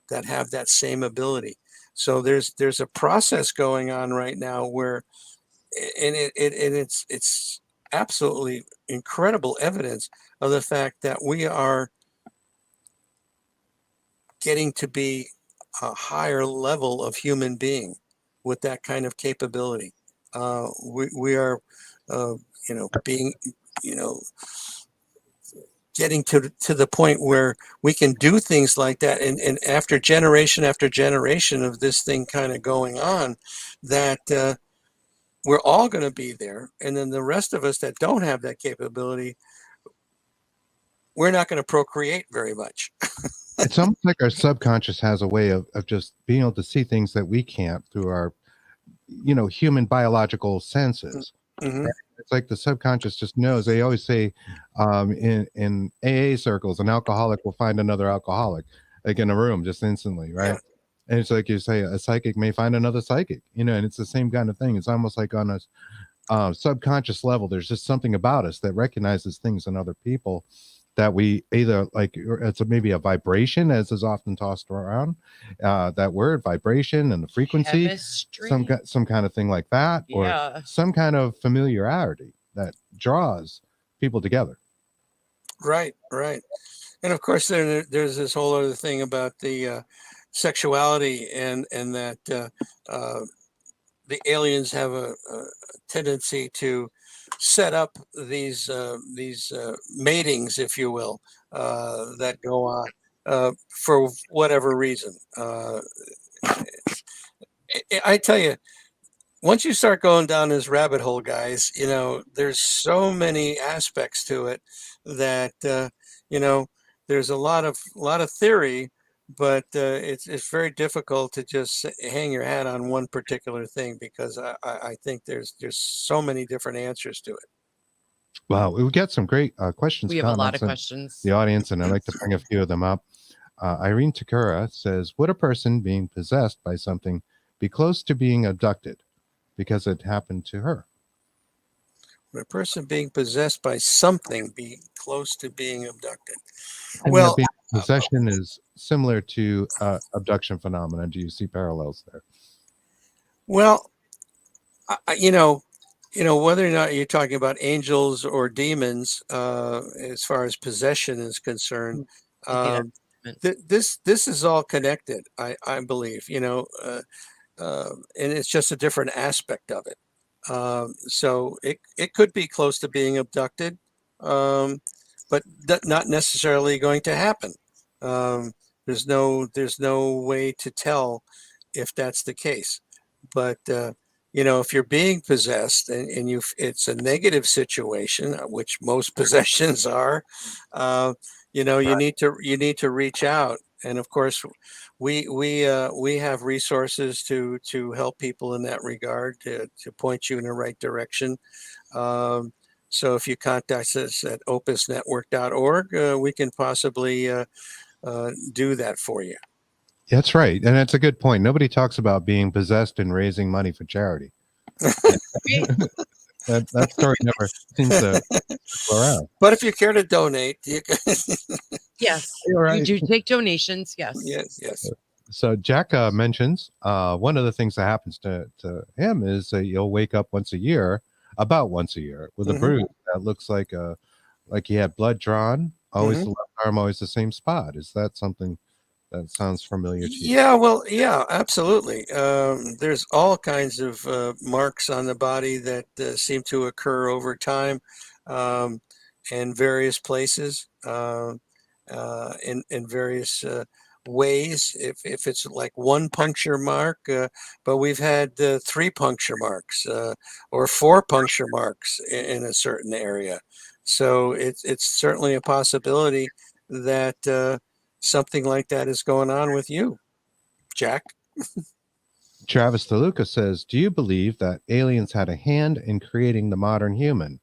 that have that same ability. So there's a process going on right now where, and it's absolutely incredible evidence of the fact that we are getting to be a higher level of human being with that kind of capability. We are, being, getting to the point where we can do things like that. And after generation of this thing kind of going on, that we're all going to be there. And then the rest of us that don't have that capability, we're not going to procreate very much. It's almost like our subconscious has a way of just being able to see things that we can't through our, human biological senses. Mm-hmm. It's like the subconscious just knows. They always say in AA circles, an alcoholic will find another alcoholic, like in a room, just instantly, right? Yeah. And it's like you say, a psychic may find another psychic, and it's the same kind of thing. It's almost like on a subconscious level, there's just something about us that recognizes things in other people that we either like. It's maybe a vibration, as is often tossed around. That word vibration and the frequency, Chemistry. some kind of thing like that, Yeah. or some kind of familiarity that draws people together. Right. And of course, there's this whole other thing about the sexuality, and that the aliens have a tendency to set up these matings, if you will, that go on for whatever reason. I tell you, once you start going down this rabbit hole, guys, there's so many aspects to it that there's a lot of theory, but it's very difficult to just hang your hat on one particular thing, because I think there's so many different answers to it. Wow, we get some great questions, We have a lot of comments in questions. the audience, and I'd like to bring a few of them up. Irene Takura says, would a person being possessed by something be close to being abducted because it happened to her? Would a person being possessed by something be close to being abducted? And Well, being possession is similar to abduction phenomena. Do you see parallels there? well, whether or not you're talking about angels or demons, as far as possession is concerned, this is all connected. I believe, and it's just a different aspect of it. So it could be close to being abducted, but not necessarily going to happen. There's no way to tell if that's the case. But if you're being possessed and it's a negative situation, which most possessions are, you need to reach out. And of course, we have resources to help people in that regard, to point you in the right direction. So if you contact us at opusnetwork.org, we can possibly do that for you. That's right. And that's a good point. Nobody talks about being possessed and raising money for charity. that story never seems to go around. But if you care to donate, you can. Yes, Right. we do take donations. Yes. Yes. So Jack mentions one of the things that happens to him is you'll wake up about once a year, with a bruise that looks like he had blood drawn. Always the left arm, always the same spot. Is that something that sounds familiar to you? Yeah, well, yeah, absolutely. There's all kinds of marks on the body that seem to occur over time, in various places, in various ways. If it's like one puncture mark, but we've had 3 puncture marks, or 4 puncture marks in a certain area. So it's certainly a possibility that something like that is going on with you, Jack. Travis DeLuca says, do you believe that aliens had a hand in creating the modern human?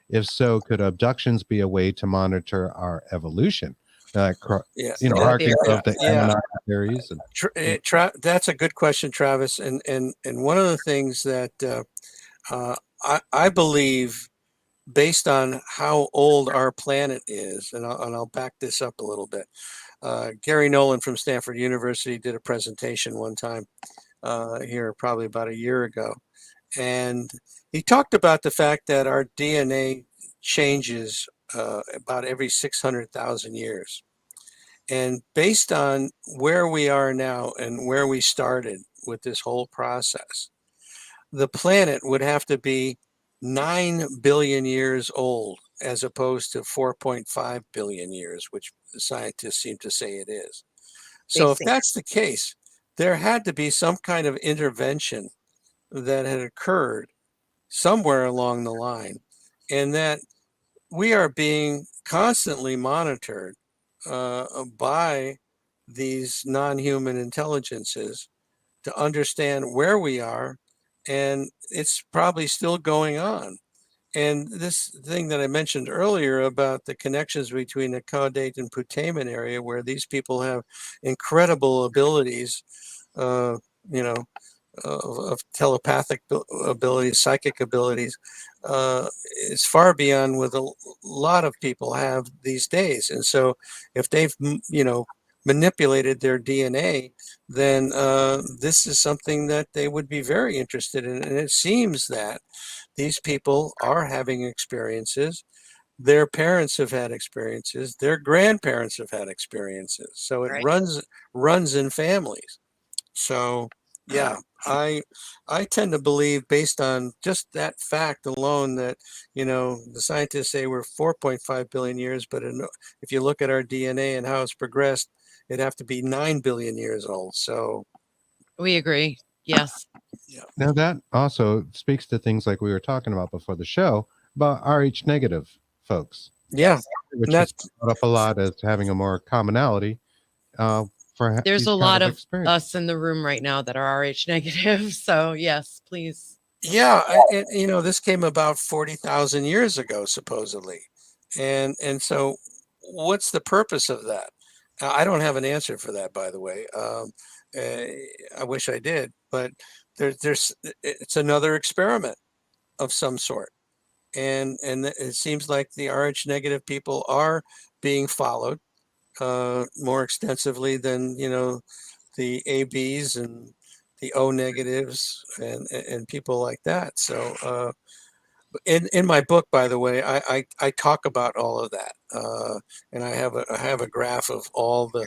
If so, could abductions be a way to monitor our evolution? Harking of the Anunnaki theories. That's a good question, Travis. And one of the things that I believe, based on how old our planet is, and I'll back this up a little bit. Gary Nolan from Stanford University did a presentation one time here, probably about a year ago. And he talked about the fact that our DNA changes about every 600,000 years. And based on where we are now and where we started with this whole process, the planet would have to be 9 billion years old, as opposed to 4.5 billion years, which the scientists seem to say it is. So if that's the case, there had to be some kind of intervention that had occurred somewhere along the line, and that we are being constantly monitored by these non-human intelligences to understand where we are, and it's probably still going on. And this thing that I mentioned earlier about the connections between the caudate and putamen area, where these people have incredible abilities, of telepathic abilities, psychic abilities, is far beyond what a lot of people have these days. And so if they've, manipulated their DNA, then this is something that they would be very interested in. And it seems that these people are having experiences. Their parents have had experiences. Their grandparents have had experiences. So it runs in families. So, yeah, I tend to believe, based on just that fact alone, that the scientists say we're 4.5 billion years, but if you look at our DNA and how it's progressed, it'd have to be 9 billion years old. So We agree. Yes. yeah, Now that also speaks to things like we were talking about before the show about RH negative folks, yeah, Yes. and which is brought up a lot as having a more commonality for There's these a kind lot of of experiences. us in the room right now that are RH negative. So yes, please. yeah, this came about 40,000 years ago, supposedly, and so what's the purpose of that? I don't have an answer for that, by the way. I wish I did, but it's another experiment of some sort, and it seems like the RH negative people are being followed more extensively than the ABs and the O negatives and people like that. So in my book, by the way, I talk about all of that, and I have a graph of all the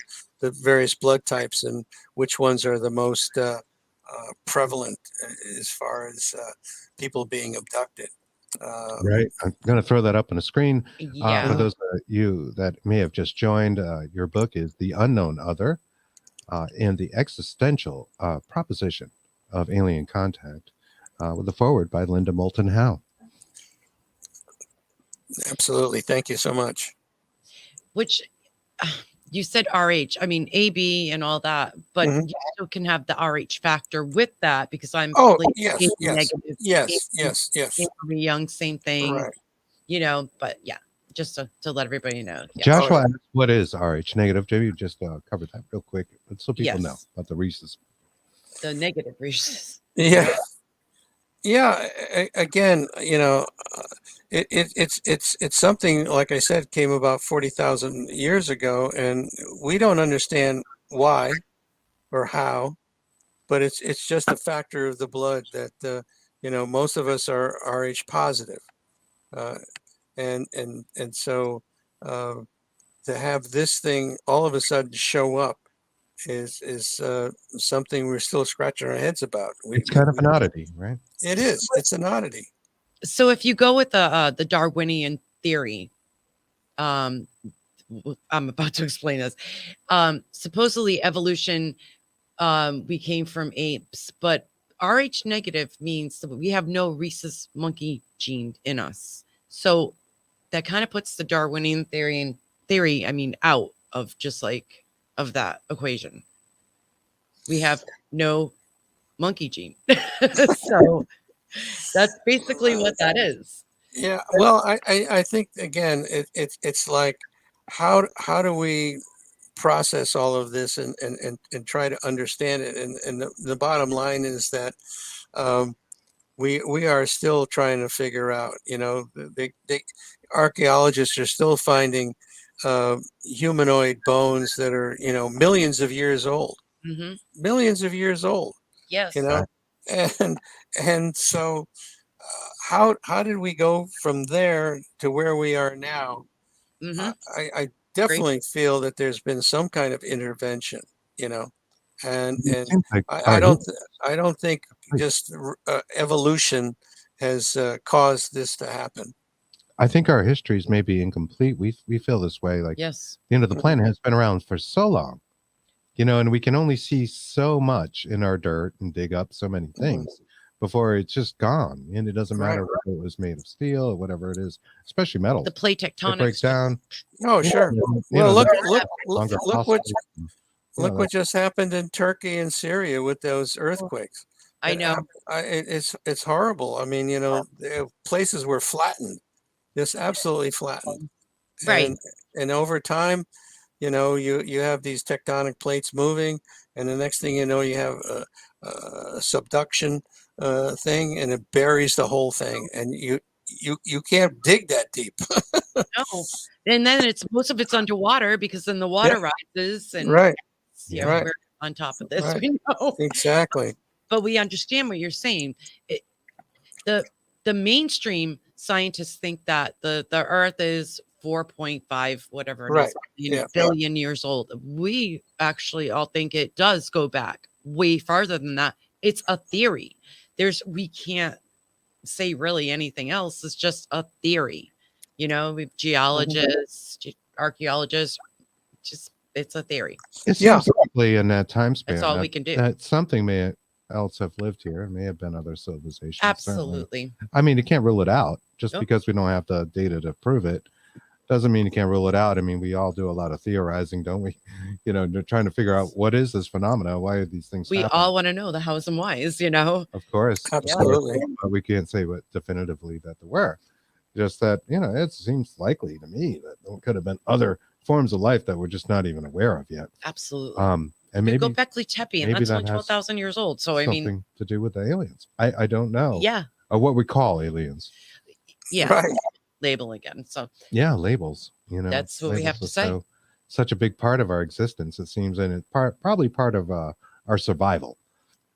various blood types and which ones are the most prevalent as far as people being abducted. Right. I'm going to throw that up on the screen. Yeah. For those of you that may have just joined, your book is The Unknown Other and the Existential Proposition of Alien Contact with a foreword by Linda Moulton Howe. Absolutely. Thank you so much. Which you said RH, I mean AB and all that, but Mhm. you still can have the RH factor with that because I'm Oh, like yes, AB yes, negative, yes, AB, yes, yes. AB young, same thing, Right. but yeah, just to let everybody know. Yes. Oh, Joshua yeah. asked, what is RH negative? Maybe you just covered that real quick so people know Yes. about the Reese's. The negative reasons. Yeah. Yeah. Again, it's something, like I said, came about 40,000 years ago, and we don't understand why or how, but it's just a factor of the blood that most of us are Rh positive, uh, and so uh, to have this thing all of a sudden show up is something we're still scratching our heads about. It's kind of an oddity, right? It is. It's an oddity. So if you go with the Darwinian theory, I'm about to explain this. Supposedly evolution, we came from apes, but Rh negative means that we have no rhesus monkey gene in us. So that kind of puts the Darwinian theory, I mean, out of just like of that equation. We have no monkey gene. So that's basically what that is. Yeah. Well, I think again, it's like how do we process all of this and try to understand it? And the bottom line is that um, we are still trying to figure out. They archaeologists are still finding humanoid bones that are millions of years old, Mm-hmm. millions of years old. Yes. You know, and and so how did we go from there to where we are now? Mm-hmm. I definitely feel that there's been some kind of intervention, you know, It and seems like I our don't history, I don't think just evolution has caused this to happen. I think our histories may be incomplete. We feel this way. Like, Yes. the planet has been around for so long, and we can only see so much in our dirt and dig up so many things before it's just gone. And it doesn't Right. matter whether it was made of steel or whatever it is, especially metal. The plate It breaks tectonics. down. Oh, sure. Well, the longer look what fossils, look what just happened in Turkey and Syria with those earthquakes. I It know. it's horrible. I mean, the places were flattened, just absolutely flattened, Right. and over time, you have these tectonic plates moving, and the next thing you know, you have a subduction thing, and it buries the whole thing, and you can't dig that deep. No. And then most of it's underwater because then the water rises and Right, Yeah. we're on top of this. right, We know. exactly. But we understand what you're saying. The mainstream scientists think that the Earth is 4.5 whatever it Right. is Yeah. billion years old. We actually all think it does go back way farther than that. it's a theory. We can't say really anything else. It's just a theory. You know, we have geologists, archaeologists, just it's a theory. It Yeah. seems likely in that time span That's all we can do. that something may else have lived here. It may have been other civilizations. Certainly. Absolutely. I mean, you can't rule it out just Nope. because we don't have the data to prove it. Doesn't mean you can't rule it out. I mean, we all do a lot of theorizing, don't we? You know, trying to figure out what is this phenomena? Why are these things We happening? all want to know the hows and whys, you know? Of course. Absolutely. But we can't say what definitively that there were. Just that, you know, it seems likely to me that there could have been other forms of life that we're just not even aware of yet. Absolutely. And maybe Göbekli Tepe, and maybe that's that only has 12,000 years old. So I something mean, to do with the aliens. I don't know. yeah, What we call aliens. yeah, Right. label again. So Yeah, labels. You know, that's what we have labels to are say. such a big part of our existence. It seems, and it's probably part of our survival.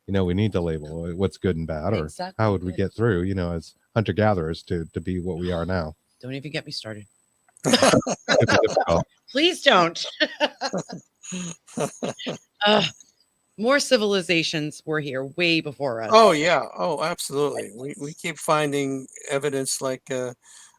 You know, we need to label what's good and bad, or Exactly. how would we get through? You know, as hunter gatherers to be what we are now. Don't even get me started. Could be difficult. Please don't. More civilizations were here way before us. Oh yeah. Oh, absolutely. We keep finding evidence like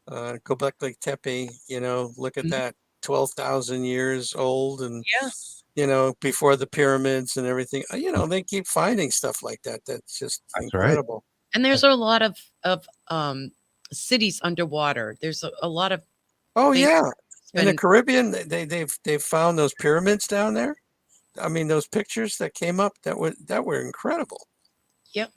Göbekli Tepe. You know, look at Mhm. that, 12,000 years old, and Yeah. you know, before the pyramids and everything. You know, they keep finding stuff like that. That's just That's right. incredible. And there's a lot of cities underwater. There's a lot of Oh things yeah. In the been- Caribbean, they've found those pyramids down there. I mean, those pictures that came up that were incredible. Yep.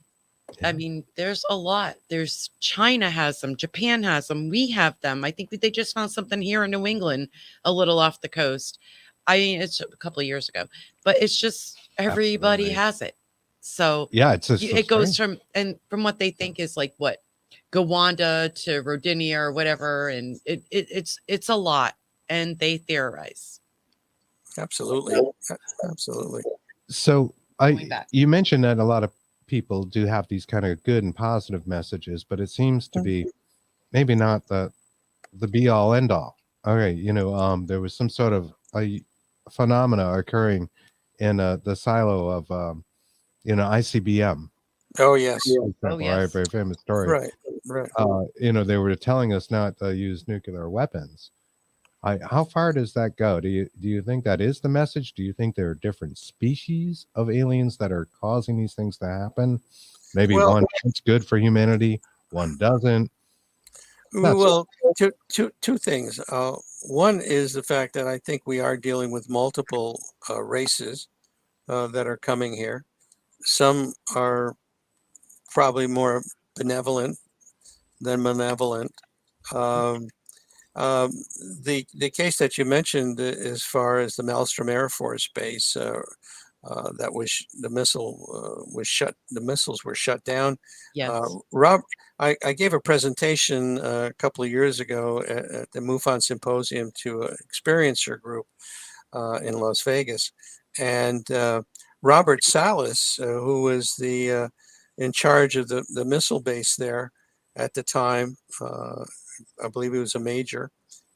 Yeah. I mean, there's a lot. There's China has them, Japan has them, we have them. I think they just found something here in New England, a little off the coast. I mean, it's a couple of years ago, but it's just everybody Absolutely. has it. So Yeah, it's just it goes from what they think is like what Gowanda to Rodinia or whatever, and it's a lot, and they theorize. Absolutely. Absolutely. So Going back. you mentioned that a lot of people do have these kind of good and positive messages, but it seems to be maybe not the be all end all. Okay, you know, there was some sort of a phenomena occurring in the silo of you know, ICBM. Oh yes. For example, yes. right? Very famous story. Right. Right. You know, they were telling us not to use nuclear weapons. How far does that go? Do you think that is the message? Do you think there are different species of aliens that are causing these things to happen? Maybe Well- one is good for humanity, one doesn't. That's- Well, two things. One is the fact that I think we are dealing with multiple races that are coming here. Some are probably more benevolent than malevolent. The case that you mentioned as far as the Maelstrom Air Force Base, that was the missile was shut. The missiles were shut down. Yes. Rob, I gave a presentation a couple of years ago at the MUFON Symposium to an experiencer group in Las Vegas, and Robert Salas, who was the in charge of the missile base there at the time, I believe he was a major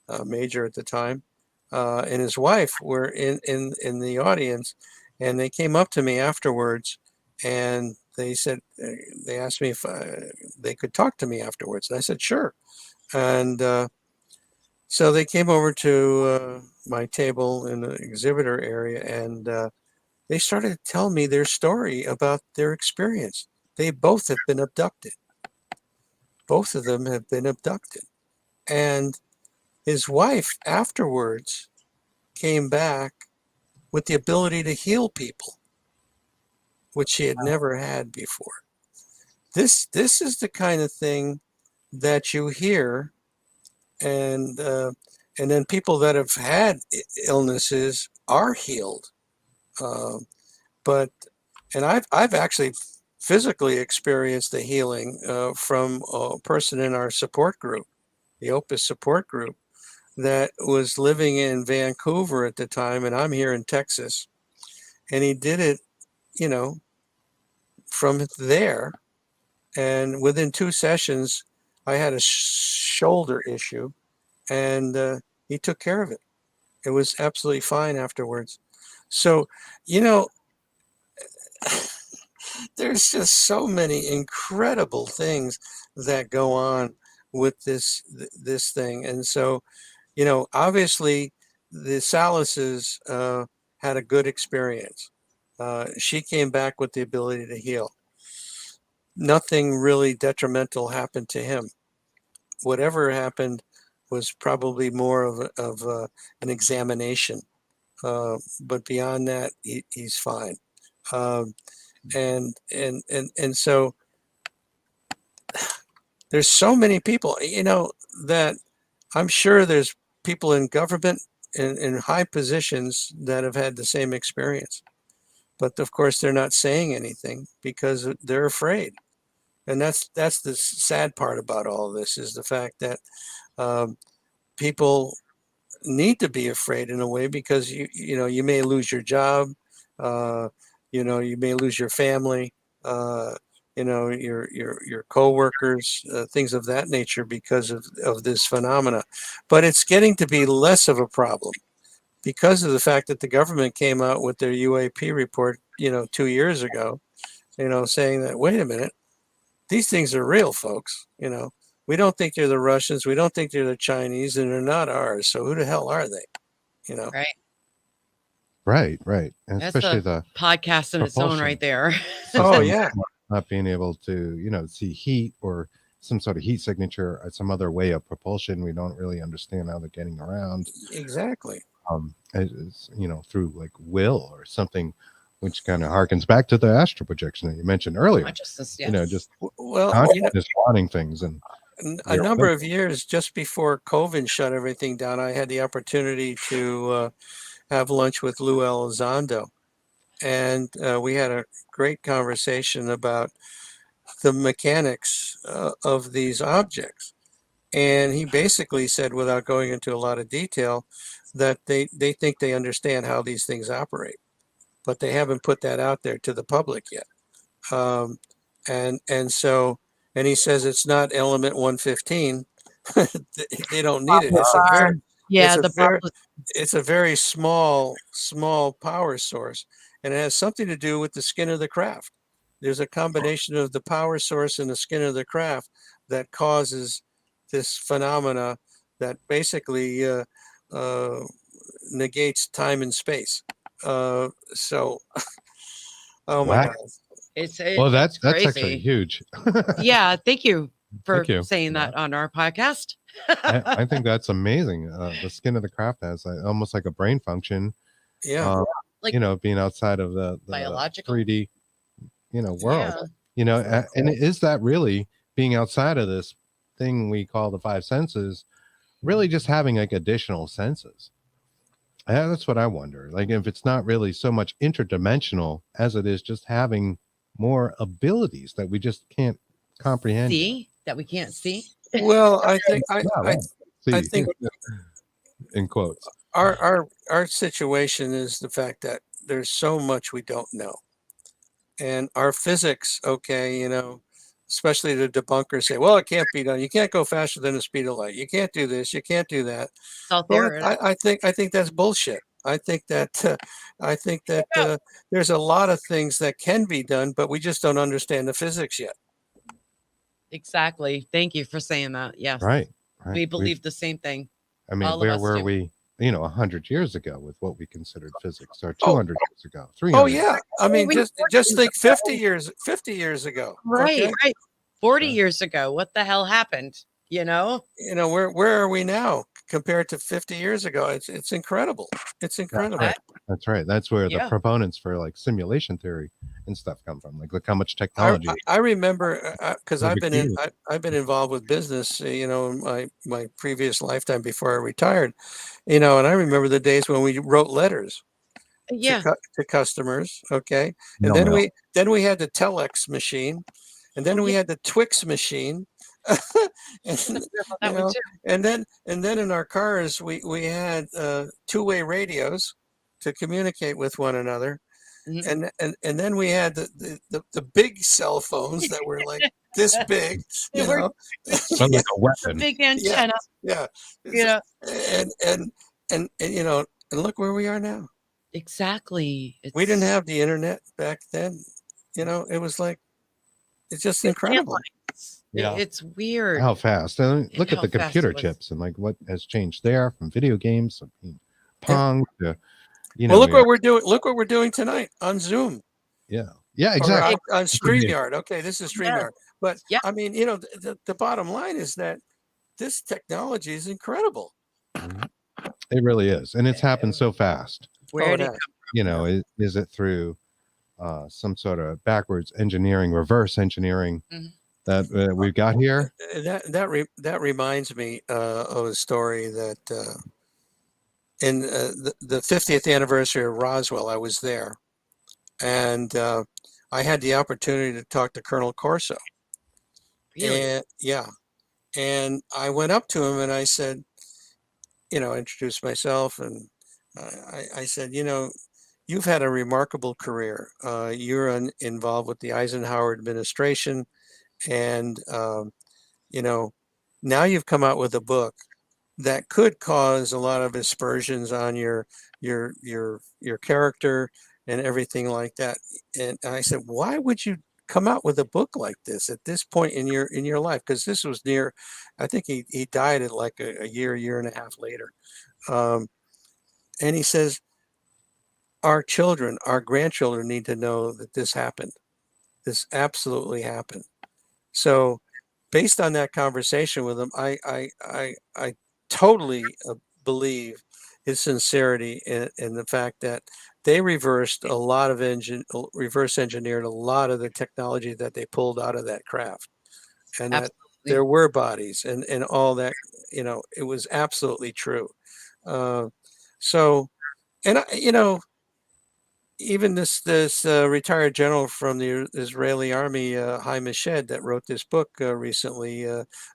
at the time, and his wife were in the audience, and they came up to me afterwards, and they said they asked me if they could talk to me afterwards, and I said sure, and so they came over to my table in the exhibitor area, and they started to tell me their story about their experience. They both have been abducted. Both of them have been abducted. And his wife afterwards came back with the ability to heal people, which she had never had before. This is the kind of thing that you hear, and then people that have had illnesses are healed. And I've actually physically experienced the healing from a person in our support group, the OPUS support group, that was living in Vancouver at the time, and I'm here in Texas. And he did it, you know, from there. And within 2 sessions, I had a shoulder issue, and he took care of it. It was absolutely fine afterwards. So, you know, there's just so many incredible things that go on with this thing. And so, obviously the Salises had a good experience. She came back with the ability to heal. Nothing really detrimental happened to him. Whatever happened was probably more of an examination. But beyond that, he's fine. And so there's so many people, that I'm sure there's people in government in high positions that have had the same experience. But of course, they're not saying anything because they're afraid. And that's the sad part about all of this, is the fact that people need to be afraid in a way, because you may lose your job, you may lose your family, your coworkers, things of that nature, because of this phenomena. But it's getting to be less of a problem because of the fact that the government came out with their UAP report 2 years ago, saying that, wait a minute, these things are real, folks. We don't think they're the Russians, we don't think they're the Chinese, and they're not ours. So who the hell are they? Right. Right. And That's especially a the podcast in its own propulsion right there. Oh systems, yeah, not being able to, see heat or some sort of heat signature or some other way of propulsion. We don't really understand how they're getting around. exactly. Through like will or something, which kind of harkens back to the astral projection that you mentioned earlier. Consciousness, Just Well, consciousness wanting things. And a number of years just before COVID shut everything down, I had the opportunity to have lunch with Lou Elizondo, and we had a great conversation about the mechanics of these objects. And he basically said, without going into a lot of detail, that they think they understand how these things operate, but they haven't put that out there to the public yet. And he says it's not element 115. They don't need it. It's a very small power source, and it has something to do with the skin of the craft. There's a combination of the power source and the skin of the craft that causes this phenomena that basically negates time and space. Oh my wow. God. Well, that's crazy. actually huge. Yeah, thank you for Thank you. saying that on our podcast. I think that's amazing. The skin of the craft has almost like a brain function. Yeah. Like being outside of the biological 3D, world. Yeah. And is that really being outside of this thing we call the five senses, really just having like additional senses? That's what I wonder. Like if it's not really so much interdimensional as it is just having more abilities that we just can't comprehend. See that we can't see. Well, I think See, I think in quotes. our situation is the fact that there's so much we don't know, and our physics, especially the debunkers say, well, it can't be done. You can't go faster than the speed of light. You can't do this. You can't do that. It's out Well, there. I think that's bullshit. I think that there's a lot of things that can be done, but we just don't understand the physics yet. Exactly. Thank you for saying that. Yes. Right. We believe the same thing. I mean, All of where us were do. we, 100 years ago with what we considered physics, or 200 years ago, 300? Oh yeah. I mean, just think 50 years ago. Right. Okay? Right. 40 years ago. What the hell happened? Where are we now compared to 50 years ago? It's incredible. It's incredible. That's right. That's where the proponents for like simulation theory and stuff come from. Like, look how much technology. I remember because I've been involved with business, in my previous lifetime before I retired, and I remember the days when we wrote letters to customers. Okay. And then we had the telex machine, and then we had the Twix machine. and then in our cars we had two-way radios to communicate with one another. And then we had the big cell phones that were like this big, like a weapon. Big antenna. Yeah. And look where we are now. Exactly. We didn't have the internet back then. You know, it was like, it's just It's incredible. landlines. Yeah. It's weird. How fast? And look at How the fast computer it was. chips and like what has changed there from video games, Pong to, you Well, know, look what we're doing. Look what we're doing tonight on Zoom. yeah, yeah, Or exactly. on StreamYard. Okay, this is Yeah. StreamYard. But Yeah. I mean, you know, the bottom line is that this technology is incredible. Mhm. It really is, and it's happened so fast. Where it did it has. come You know, is it through some sort of backwards engineering, reverse engineering Mhm. that we've got here? That reminds me of a story that in the 50th anniversary of Roswell, I was there, and I had the opportunity to talk to Colonel Corso. really? And yeah, and I went up to him and I said, you know, introduced myself, and I said, you know, you've had a remarkable career. You're involved with the Eisenhower administration, and you know, now you've come out with a book that could cause a lot of aspersions on your character and everything like that. And I said, why would you come out with a book like this at this point in your life? Because this was near, I think he died at like a year and a half later. Um, and he says, our children, our grandchildren need to know that this happened. This absolutely happened. So based on that conversation with him, I totally believe his sincerity in the fact that they reversed a lot of reverse engineered a lot of the technology that they pulled out of that craft, and that there Absolutely. were bodies and all that. You know, it was absolutely true. Uh, so, and you know, even this retired general from the Israeli army, Haim Eshed, that wrote this book recently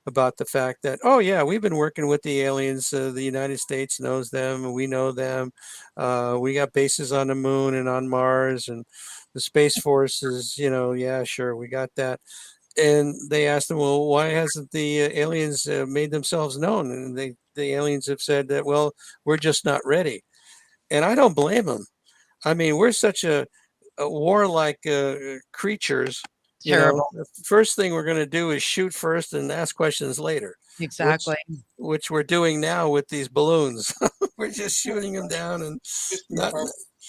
about the fact that, oh yeah, we've been working with the aliens. The United States knows them. We know them. We got bases on the moon and on Mars, and the Space Force is, you know, yeah, sure, we got that. And they asked him, well, why hasn't the aliens made themselves known? And the aliens have said that, well, we're just not ready. And I don't blame them. I mean, we're such a warlike creatures. You know, Terrible. the first thing we're going to do is shoot first and ask questions later, Exactly. which we're doing now with these balloons. We're just shooting them down and not.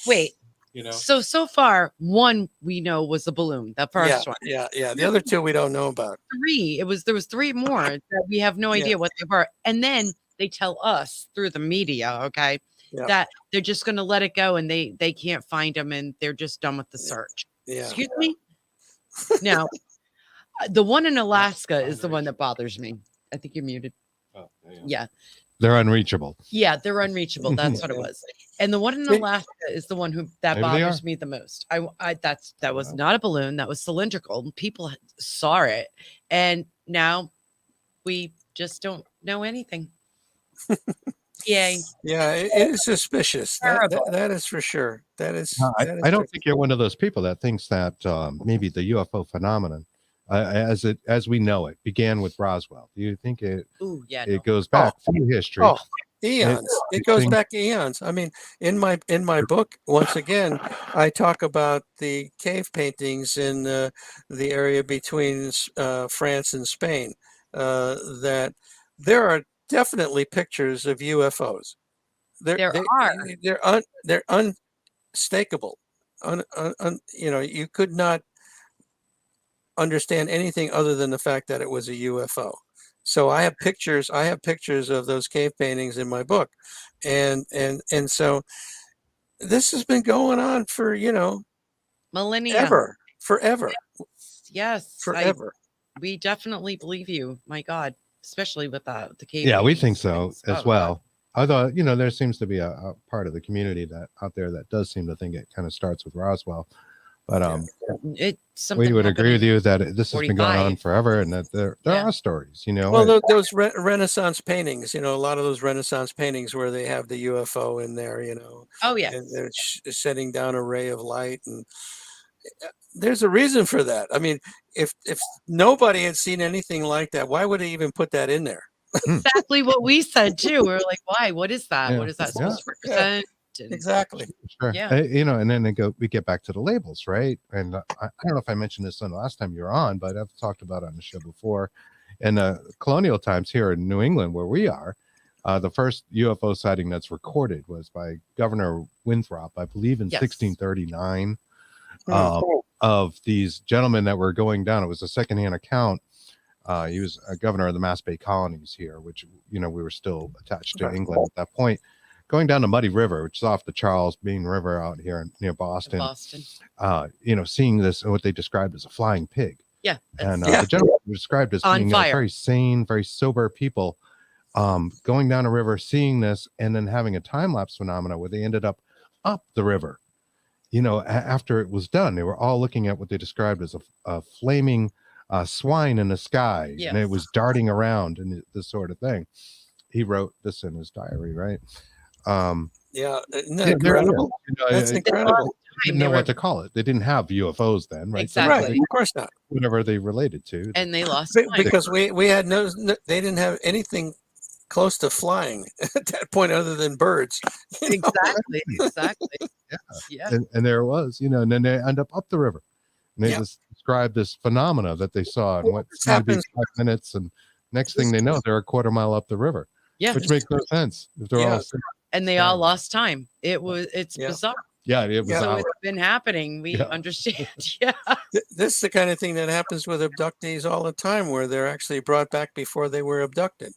Wait. You know, So far, one we know was the balloon, the Yeah, first one. yeah. The other two we don't know about. Three. There was three more that we have no Yeah. idea what they were. And then they tell us through the media, okay, Yeah. that they're just gonna let it go and they can't find them and they're just done with the search. Yeah. Excuse me? Now, the one in Alaska is the one that bothers me. I think you're muted. oh, Yeah. they're unreachable. Yeah, they're unreachable. That's what it Yeah. was. And the one in See? Alaska is the one that Maybe they bothers me the most. That was Wow. not a balloon. That was cylindrical. People saw it, and now we just don't know anything. Yay! Yeah, it is suspicious. Terrible. That is for sure. That is. I, That is I don't for- think you're one of those people that thinks that maybe the UFO phenomenon, as we know it, began with Roswell. Do you think it Ooh, yeah. it No. goes back through history? Oh, eons. It goes things- back eons. I mean, in my book, once again, I talk about the cave paintings in the area between France and Spain. That there are definitely pictures of UFOs. There are. They're unmistakable. You know, you could not understand anything other than the fact that it was a UFO. So I have pictures. I have pictures of those cave paintings in my book, and so this has been going on for, you know, Millennia. forever. Yes. We definitely believe you. My God. Especially with the cave. Yeah, we paintings think and so things. as Oh, God. well. Although, you know, there seems to be a part of the community that out there that does seem to think it kind of starts with Roswell. But Something we would agree with happened you that this has been going on 45. forever, and that there Yeah. are stories. You know, Well, those Renaissance paintings, you know, a lot of those Renaissance paintings where they have the UFO in there, you know, Oh, yeah. and they're setting down a ray of light, and there's a reason for that. I mean, if nobody had seen anything like that, why would they even put that in there? Exactly what we said too. We were like, why? What is that? Yeah. What is that Yeah. supposed to represent? And Exactly. Sure. Yeah. And then we get back to the labels, right? And I don't know if I mentioned this on the last time you were on, but I've talked about it on the show before. In colonial times here in New England, where we are, the first UFO sighting that's recorded was by Governor Winthrop, I believe, in Yes. 1639, Hmm. of these gentlemen that were going down. It was a secondhand account. He was a governor of the Mass Bay colonies here, which, we were still attached to England at that point. Going down the Muddy River, which is off the Charles Bean River out here near Boston. Seeing this, what they described as a flying pig. Yeah. And Yeah. the gentleman described as On being fire. very sane, very sober people, going down a river, seeing this, and then having a time lapse phenomena where they ended up the river. After it was done, they were all looking at what they described as a flaming swine in the sky, Yes. and it was darting around and this sort of thing. He wrote this in his diary, right? Yeah. Isn't that Yeah, incredible? That's They incredible. didn't know what to call it. They didn't have UFOs then, right? Exactly. Right. Of course not. Whatever they related to. And they lost Be- time. Because we had they didn't have anything close to flying at that point other than birds. Exactly. Yeah. Yeah. And there it was, and then they end up the river. And they Yeah. just described this phenomena that they saw and what This seemed to be happens- 5 minutes. And next thing they know, they're a quarter mile up the river, Yeah. which makes no sense if they're Yeah. all sick. And they all lost time. It's Yeah. bizarre. Yeah, it was Yeah. So hours. it's been happening. We Yeah. understand. Yeah. This is the kind of thing that happens with abductees all the time, where they're actually brought back before they were abducted.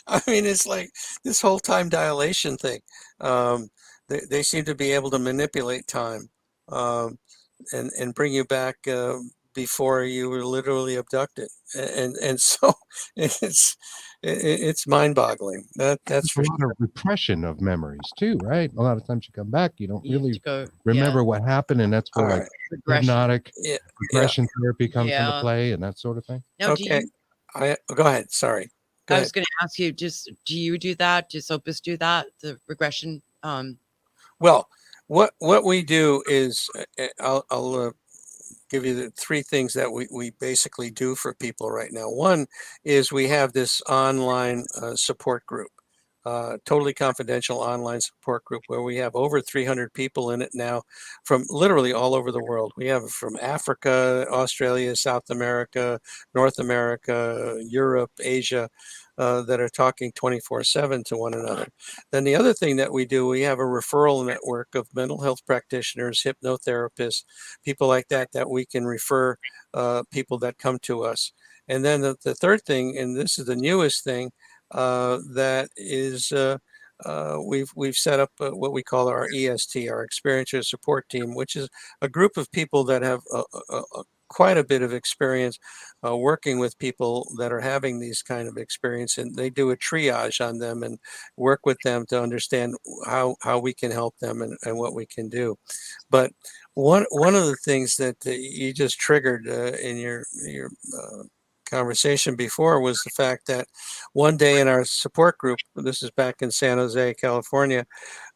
I mean, it's like this whole time dilation thing. They seem to be able to manipulate time, and bring you back before you were literally abducted, and so it's mind-boggling. That's for There's a lot of repression of memories too, right? A lot of times you come back, you don't You have really to go remember what happened, and that's where All like right. regression. hypnotic Yeah. regression therapy comes into Yeah. play and that sort of thing. Now, Okay. Go ahead. Sorry. Go I ahead. was going to ask you, do you do that? Does Opus do that? The regression? Well, what we do is I'll give you the three things that we basically do for people right now. One is we have this online support group, totally confidential online support group where we have over 300 people in it now from literally all over the world. We have from Africa, Australia, South America, North America, Europe, Asia, that are talking 24/7 to one another. Then the other thing that we do, we have a referral network of mental health practitioners, hypnotherapists, people like that we can refer people that come to us. And then the third thing, and this is the newest thing, that is we've set up what we call our EST, our Experiential Support Team, which is a group of people that have quite a bit of experience working with people that are having these kind of experience, and they do a triage on them and work with them to understand how we can help them and what we can do. But one of the things that you just triggered in your conversation before was the fact that one day in our support group, this is back in San Jose, California,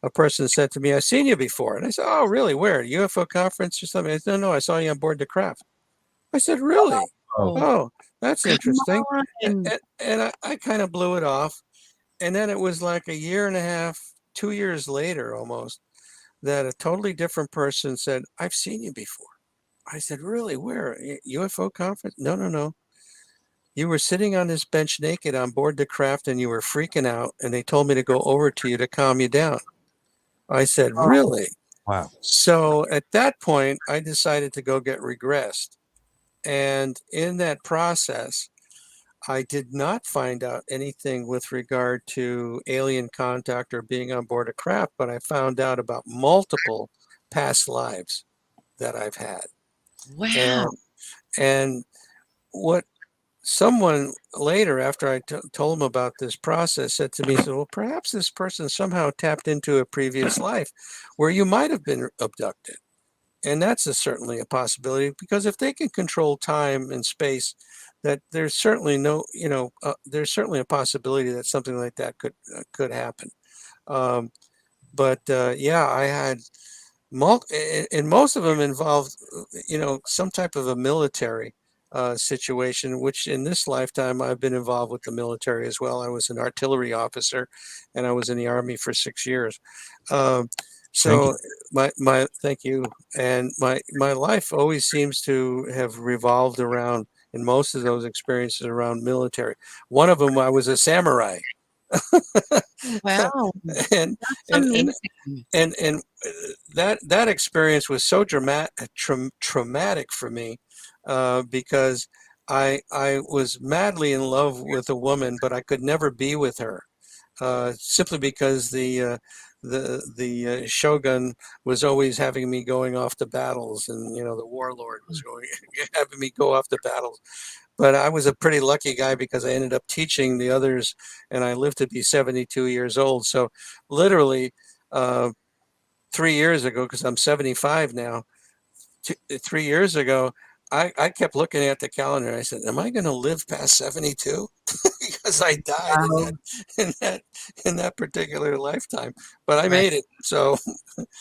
a person said to me, "I've seen you before." And I said, "Oh, really? Where? UFO conference or something?" I said, "No, I saw you on board the craft." I said, "Really? Oh, that's interesting." And I kind of blew it off. And then it was like a year and a half, 2 years later almost, that a totally different person said, "I've seen you before." I said, "Really? Where? UFO conference?" "No, no, no. You were sitting on this bench naked on board the craft and you were freaking out, and they told me to go over to you to calm you down." I said, "Really?" Wow. So at that point, I decided to go get regressed. And in that process, I did not find out anything with regard to alien contact or being on board a craft, but I found out about multiple past lives that I've had. Wow. And what someone later, after I told them about this process, said to me, he said, "Well, perhaps this person somehow tapped into a previous life where you might have been abducted." And that's certainly a possibility, because if they can control time and space, that there's certainly there's certainly a possibility that something like that could happen. But yeah, I had and most of them involved, some type of a military situation, which in this lifetime I've been involved with the military as well. I was an artillery officer, and I was in the Army for 6 years. So my thank you, and my life always seems to have revolved around, in most of those experiences, around military. One of them, I was a samurai. Wow, and that's and and amazing. and that experience was so traumatic for me, because I was madly in love with a woman, but I could never be with her, simply because the shogun was always having me going off to battles, and the warlord was going having me go off to battles. But I was a pretty lucky guy because I ended up teaching the others, and I lived to be 72 years old. So literally, 3 years ago, because I'm 75 now, 3 years ago, I kept looking at the calendar and I said, am I going to live past 72? Because I died in Wow. that in that in that particular lifetime, but I Right. made it. So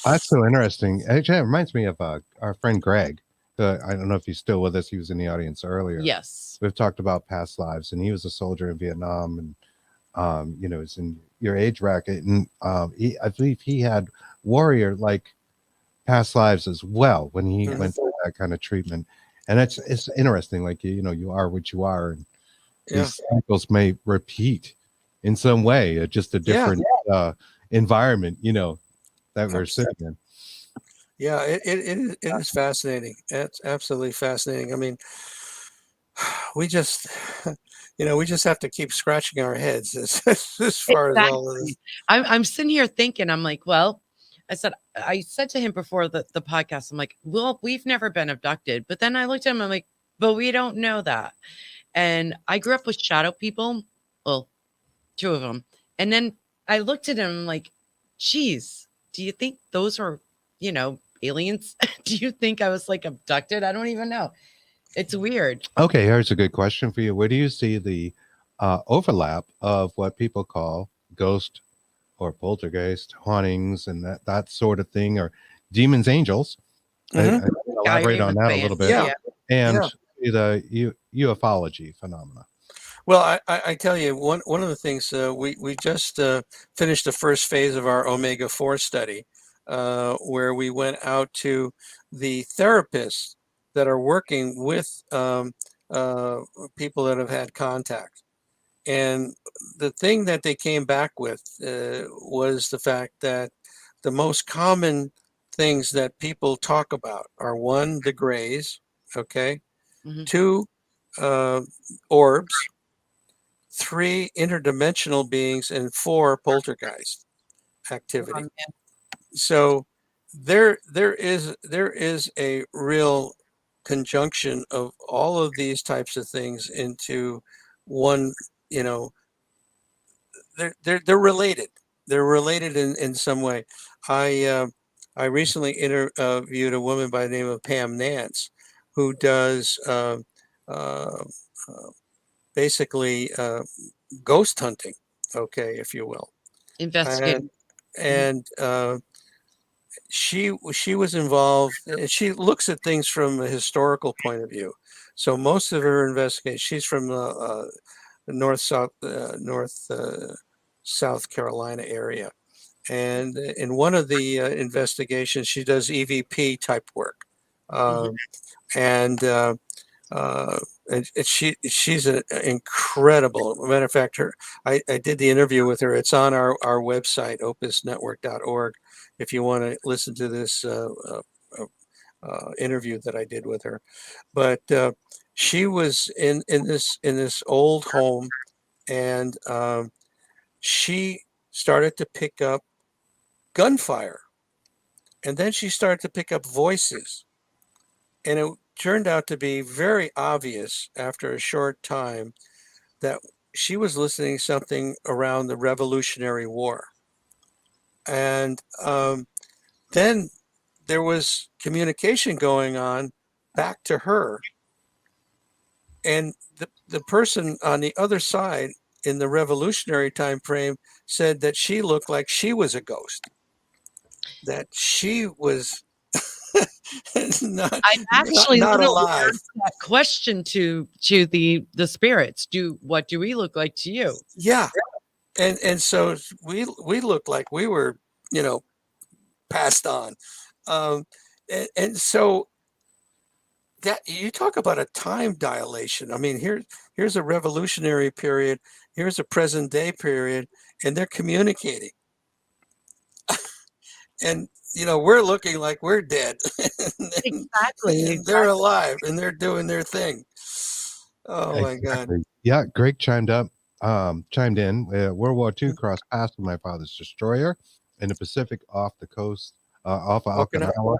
That's so interesting. Actually, it reminds me of our friend Greg. I don't know if he's still with us. He was in the audience earlier. Yes. We've talked about past lives, and he was a soldier in Vietnam, and is in your age bracket, and I believe he had warrior like past lives as well when he Mhm. went through that kind of treatment. And it's interesting, like you are what you are, and yeah, these cycles may repeat in some way, just a yeah, different environment, that we're abs- sitting in. yeah. It is fascinating. It's absolutely fascinating. I mean, we just we just have to keep scratching our heads as far as all of this. Exactly. I'm sitting here thinking, I'm like, well, I said to him before the podcast, I'm like, well, we've never been abducted. But then I looked at him, I'm like, but we don't know that. And I grew up with shadow people. Well, two of them. And then I looked at him, I'm like, geez, do you think those are, aliens? Do you think I was like abducted? I don't even know. It's weird. Okay, here's a good question for you. Where do you see the overlap of what people call ghost or poltergeist hauntings and that sort of thing, or demons, angels? Hmm. I I elaborate on even that a say it. little bit, Yeah, Yeah. and yeah. the ufology phenomena. Well, I tell you, one of the things, we just finished the first phase of our omega-4 study, where we went out to the therapists that are working with uh, people that have had contact. And the thing that they came back with was the fact that the most common things that people talk about are, one, the grays, okay, Mhm. two, uh, orbs, three, interdimensional beings, and four, poltergeist activity. Yeah. So there is a real conjunction of all of these types of things into one. You know, they're related. They're related in some way. I I recently interviewed a woman by the name of Pam Nance, who does uh, basically ghost hunting, okay, if you will, and Investigating. Mhm. and she was involved, and she looks at things from a historical point of view. So most of her investigation, she's from the north South Carolina area, and in one of the investigations, she does EVP type work, Mhm. um, and uh, and she's an incredible. Matter of fact, I did the interview with her. It's on our website, opusnetwork.org, if you want to listen to this interview that I did with her. But she was in this old home, and she started to pick up gunfire, and then she started to pick up voices, and it turned out to be very obvious after a short time that she was listening to something around the Revolutionary War. And then there was communication going on back to her. And the person on the other side in the revolutionary time frame said that she looked like she was a ghost, that she was not, I've actually not literally alive. asked that question to the spirits. What do we look like to you? Yeah. And so we looked like we were, you know, passed on. And so that you talk about a time dilation. I mean, here's a revolutionary period, here's a present day period, and they're communicating. And we're looking like we're dead. Exactly. And they're alive and they're doing their thing. Oh my God. Exactly. Yeah, Greg chimed in. World War II crossed paths with my father's destroyer in the Pacific off the coast, off of Okinawa.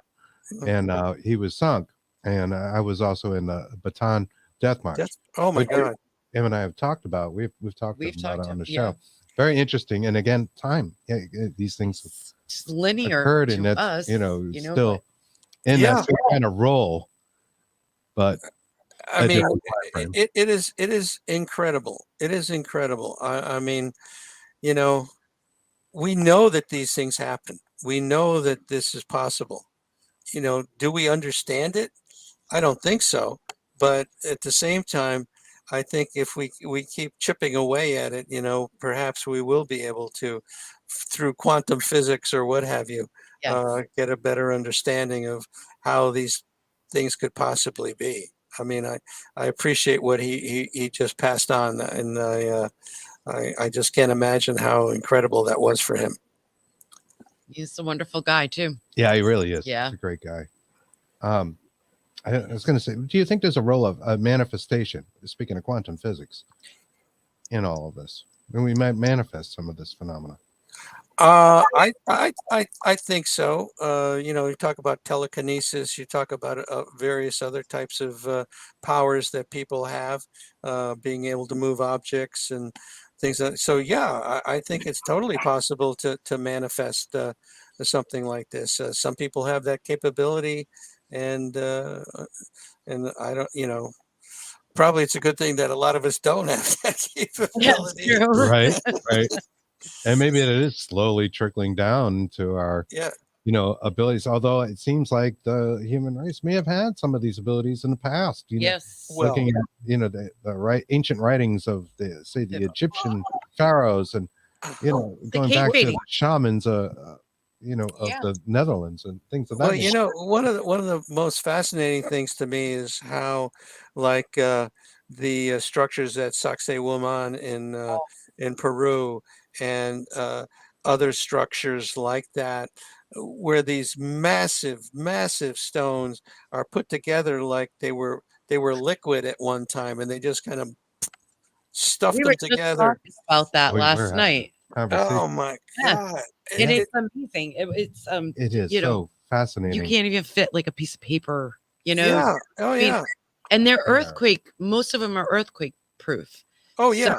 Okinawa, and he was sunk. And I was also in the Bataan Death March. Oh my which God. him and I have talked about. We've talked We've about talked it on the yeah. show. Very interesting. And again, time. Yeah, these things It's just linear occurred, to and that's us, still but in Yeah. that same kind of role. But I a mean, different time frame. it is incredible. It is incredible. I mean, we know that these things happen. We know that this is possible. Do we understand it? I don't think so. But at the same time, I think if we keep chipping away at it, perhaps we will be able to, through quantum physics or what have you, yes. get a better understanding of how these things could possibly be. I mean, I appreciate what he just passed on, and I just can't imagine how incredible that was for him. He's a wonderful guy too. Yeah, he really is. Yeah. He's a great guy. I was going to say, do you think there's a role of manifestation, speaking of quantum physics, in all of this? And we might manifest some of this phenomena. I think so. You talk about telekinesis, you talk about various other types of powers that people have, being able to move objects and things. So yeah, I think it's totally possible to manifest something like this. Some people have that capability, and I don't. Probably it's a good thing that a lot of us don't have that capability. That's true. Right, right. And maybe it is slowly trickling down to our, Yeah. abilities. Although it seems like the human race may have had some of these abilities in the past. Yes. Well, Looking at the ancient writings of the Egyptian pharaohs, and going cave back to painting. shamans, of Yeah. the Netherlands and things of that. Well, nature. one of the most fascinating things to me is how, like, the structures at Sacsayhuaman in Peru, and other structures like that, where these massive stones are put together like they were liquid at one time, and they just kind of stuffed We them were just together. talking about that We were last having night. a conversation. Oh my Yeah. God! And it's amazing. It's It is you know, so fascinating. you can't even fit like a piece of paper, Yeah. Oh I mean, yeah. and they're earthquake. Most of them are earthquake proof. Oh So yeah.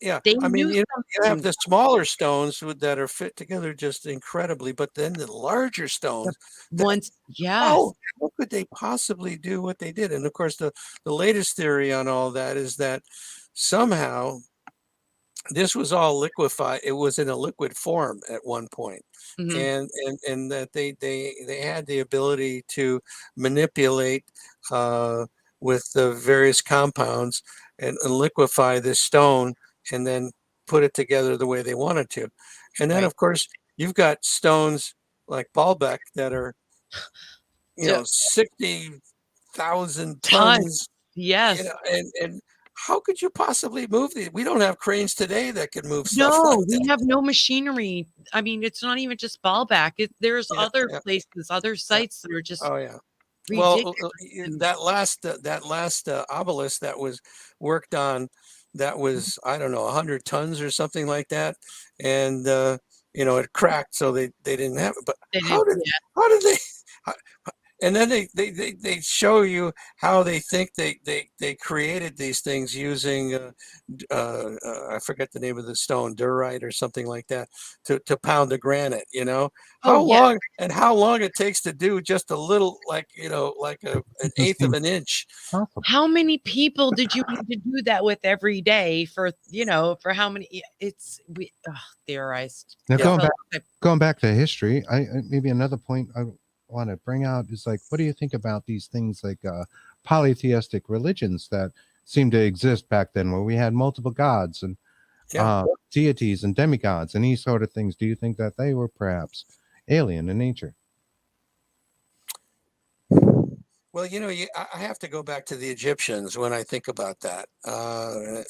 Yeah. they I mean, knew you have something. the smaller stones that are fit together just incredibly, but then the larger stones, Once, yes. how could they possibly do what they did? And of course, the latest theory on all that is that somehow this was all liquefied. It was in a liquid form at one point. Mhm. And that they had the ability to manipulate with the various compounds, and liquefy this stone, and then put it together the way they wanted to. And then Right. of course you've got stones like Baalbek that are So 60,000 tons. tons. Yes. And how could you possibly move these? We don't have cranes today that can move stuff No, like we that. have no machinery. I mean, it's not even just Baalbek. There's Yeah, other yeah. places, other sites that are just Oh yeah. ridiculous. Well, that last obelisk that was worked on, that was, I don't know, 100 tons or something like that, and it cracked, so they didn't have it. But They how did, did they? how- And then they show you how they think they created these things using I forget the name of the stone, diorite or something like that, to pound the granite. How Oh, yeah. long it takes to do just a little, like an eighth of an inch. Possible. How many people did you need to do that with every day for how many? Theorized. Now Yeah. going back to history, I maybe another point I want to bring out is like, what do you think about these things like polytheistic religions that seem to exist back then, where we had multiple gods and Yeah. deities and demigods and these sort of things? Do you think that they were perhaps alien in nature? Well, I have to go back to the Egyptians when I think about that,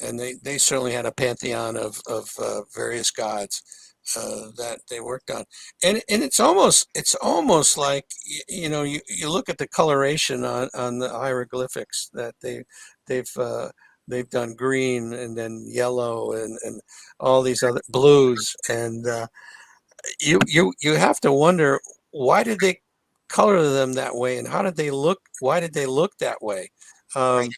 and they certainly had a pantheon of various gods that they worked on, and it's almost like you look at the coloration on the hieroglyphics that they've they've done green and then yellow and all these other blues, and you have to wonder, why did they color them that way, and how did they look? Why did they look that way? Right.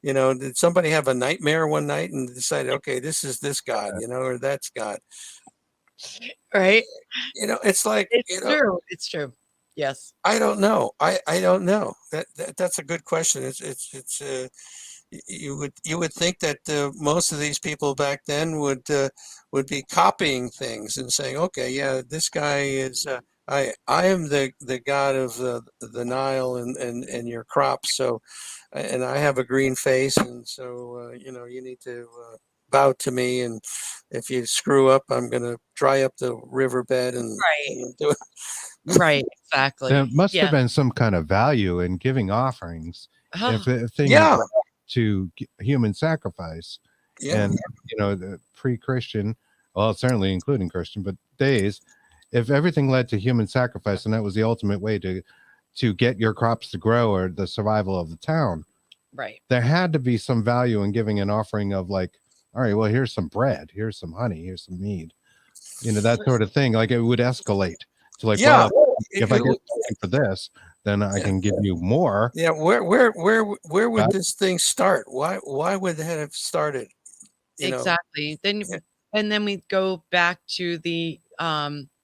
Did somebody have a nightmare one night and decided, okay, this is this god, or that's god? Right. It's like, It's true. It's true. Yes. I don't know. I don't know. That's a good question. It's you would think that most of these people back then would be copying things and saying, okay, yeah, this guy is I am the god of the Nile and your crops, so and I have a green face, and so you need to bow to me, and if you screw up, I'm going to dry up the riverbed and Right. do it. Right. Exactly. There must Yeah. have been some kind of value in giving offerings if things Yeah. to human sacrifice. Yeah. And the pre-Christian, well, certainly including Christian, but days, if everything led to human sacrifice and that was the ultimate way to get your crops to grow or the survival of the town, Right. there had to be some value in giving an offering of like, all right, well, here's some bread, here's some honey, here's some mead, that sort of thing. Like it would escalate to like, Yeah. well, if I It get would- something for this, then I Yeah. can give you more. Yeah, where would Got- this thing start? Why would that have started? Exactly. Then Yeah. and then we go back to the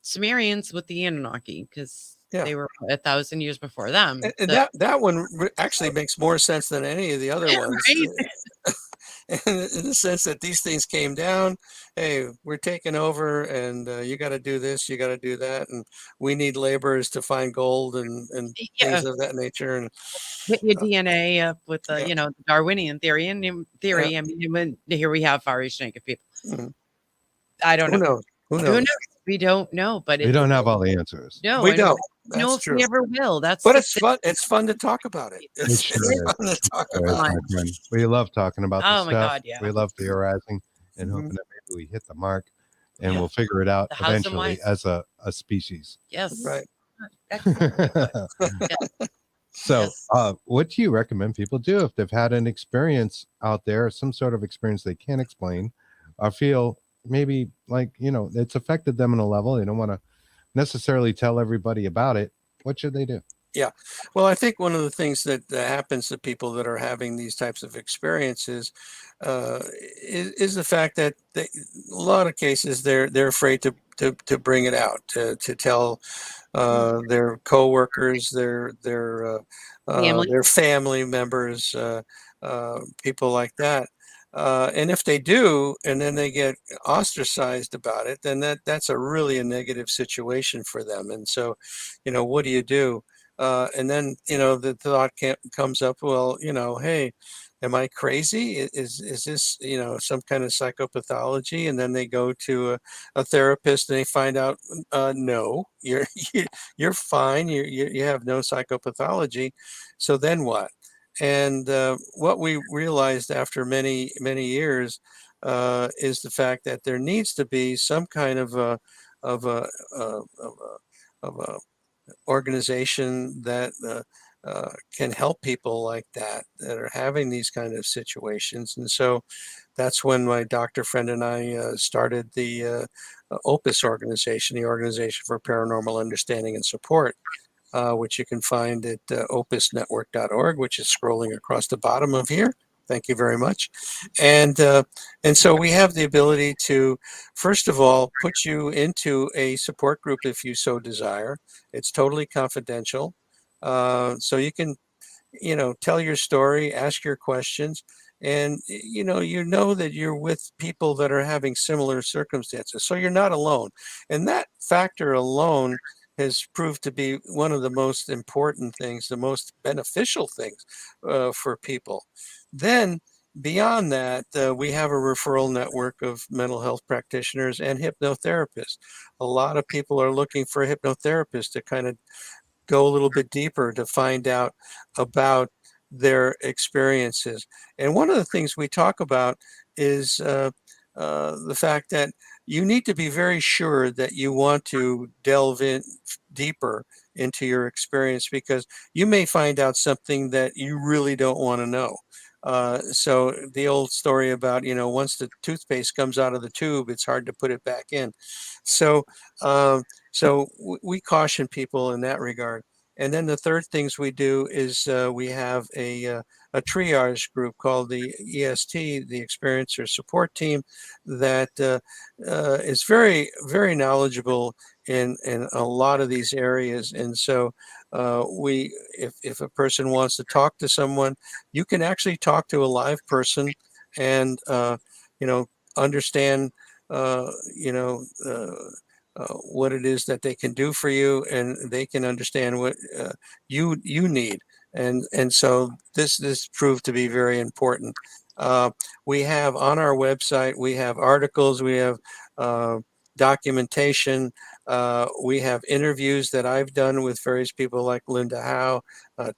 Sumerians with the Anunnaki, because Yeah. they were 1,000 years before them. And that one actually makes more sense than any of the other ones. Right. In the sense that these things came down, hey, we're taking over, and you got to do this, you got to do that, and we need laborers to find gold and Yeah. things of that nature. And Hit your DNA up with the, Yeah. the Darwinian theory. And theory, I mean, here we have Far East naked people. Mhm. I don't Who know. knows? Who Who knows? knows? We don't know, but We don't have all the answers. No, We and don't. know That's if true. we ever will. That's But the it's fun. It's fun to talk about it. It It's sure is. fun to talk All about right, it. my friend. We love talking about Oh this my stuff. God, yeah. We love theorizing and Mhm. hoping that maybe we hit the mark and Yeah. we'll figure it out The house of eventually mice. as a species. Yes. Right. Excellent. So, Yes. what do you recommend people do if they've had an experience out there, some sort of experience they can't explain, or feel maybe like, it's affected them on a level they don't want to necessarily tell everybody about it? What should they do? Yeah. Well, I think one of the things that happens to people that are having these types of experiences is the fact that a lot of cases they're afraid to bring it out, to tell their coworkers, Family. their family members, people like that. And if they do, and then they get ostracized about it, then that's really a negative situation for them. And so, what do you do? And then, the thought comes up, well, hey, am I crazy? Is this, some kind of psychopathology? And then they go to a therapist and they find out, no, you're fine. You have no psychopathology. So then what? And what we realized after many, many years is the fact that there needs to be some kind of of a, of a organization that can help people like that are having these kind of situations. And so that's when my doctor friend and I started the OPUS organization, the Organization for Paranormal Understanding and Support, which you can find at opusnetwork.org, which is scrolling across the bottom of here. Thank you very much. And so we have the ability to, first of all, put you into a support group if you so desire. It's totally confidential. So you can, tell your story, ask your questions, and you know that you're with people that are having similar circumstances. So you're not alone. And that factor alone has proved to be one of the most important things, the most beneficial things for people. Then beyond that, we have a referral network of mental health practitioners and hypnotherapists. A lot of people are looking for a hypnotherapist to kind of go a little bit deeper to find out about their experiences. And one of the things we talk about is the fact that you need to be very sure that you want to delve in deeper into your experience, because you may find out something that you really don't want to know. So the old story about, once the toothpaste comes out of the tube, it's hard to put it back in. So, we caution people in that regard. And then the third things we do is we have a triage group called the EST, the Experiencer Support Team, that is very, very knowledgeable in a lot of these areas. And so if a person wants to talk to someone, you can actually talk to a live person and, understand, uh, you know, uh, what it is that they can do for you, and they can understand what you need. And so this proved to be very important. We have on our website, we have articles, we have uh, documentation, we have interviews that I've done with various people like Linda Howe,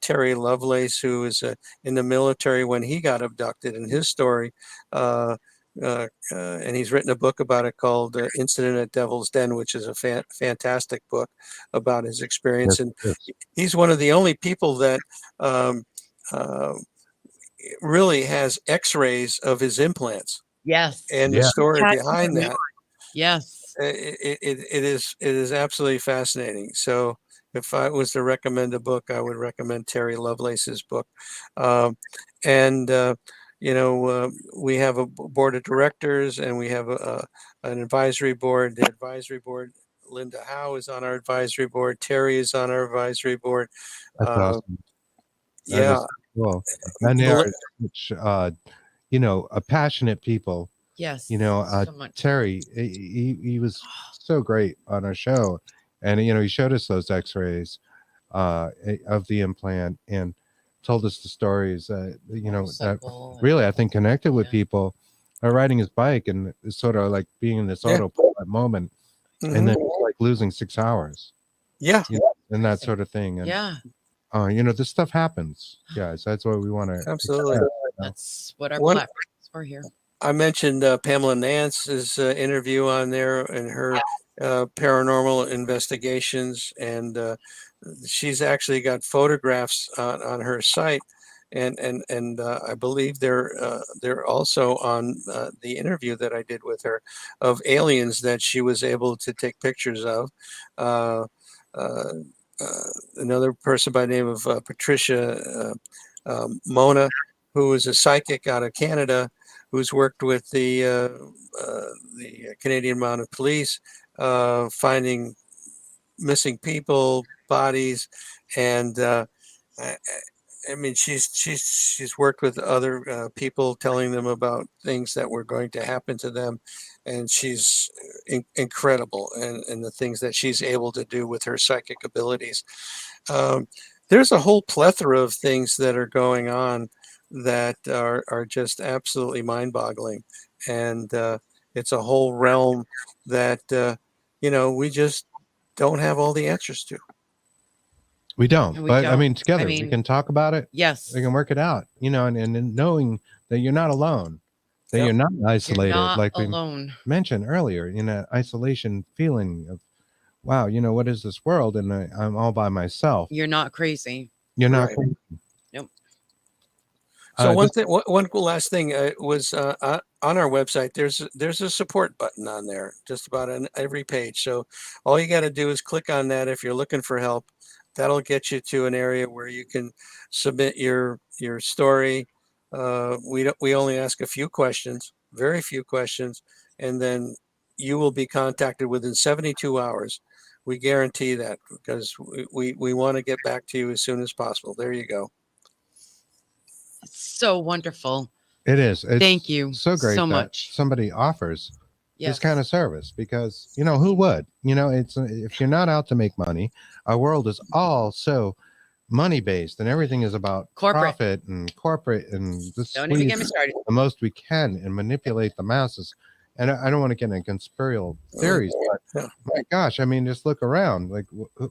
Terry Lovelace, who was in the military when he got abducted, and his story. And he's written a book about it called Incident at Devil's Den, which is a fantastic book about his experience. Yes, And yes. he's one of the only people that um, uh, really has x-rays of his implants, Yes. and the Yeah. story behind that. Yes. It is absolutely fascinating. So if I was to recommend a book, I would recommend Terry Lovelace's book. Um, and we have a board of directors, and we have an advisory board. The advisory board, Linda Howe is on our advisory board. Terry is on our advisory board. That's Uh, awesome. That yeah, is cool. And they are such, passionate people. Yes. So much. Terry, he was so great on our show, and he showed us those X-rays of the implant and told us the stories. That really I think connected with people. Riding his bike, and it's sort of like being in this Yeah. autopilot moment, and then it's like losing 6 hours, yeah. and that sort of thing. And Yeah. this stuff happens, guys. That's what we want to. Absolutely. That's what our One- platform is for here. I mentioned Pamela Nance's interview on there, and her paranormal investigations, and she's actually got photographs on her site, and I believe they're also on the interview that I did with her, of aliens that she was able to take pictures of. Uh, uh, Another person by the name of Patricia Mona, who is a psychic out of Canada, who's worked with the Canadian Mounted Police, finding missing people, bodies, and I mean, she's worked with other people, telling them about things that were going to happen to them, and she's incredible, and the things that she's able to do with her psychic abilities. There's a whole plethora of things that are going on that are just absolutely mind-boggling, and it's a whole realm that we just don't have all the answers to. We don't, We but I don't. mean, together I we mean, can talk about it. Yes. We can work it out, and knowing that you're not alone, that Yep. you're not You're isolated, not like we alone. mentioned earlier, isolation feeling of, wow, what is this world? And I'm all by myself. You're not crazy. You're not. Right. crazy. Nope. So one Just- thing, one cool last thing was on our website. There's a support button on there, just about on every page. So all you got to do is click on that if you're looking for help. That'll get you to an area where you can submit your story. We only ask a few questions, very few questions, and then you will be contacted within 72 hours. We guarantee that, because we want to get back to you as soon as possible. There you go. It's so wonderful. it is. It's Thank you so great so that much. somebody offers Yes. kind of service, because who would? It's if you're not out to make money, our world is all so money based, and everything is about Corporate. profit and corporate, and just Don't even get me squeeze started. the most we can and manipulate the masses. And I don't want to get into conspiratorial theories, but Yeah. my gosh, I mean, just look around. Like,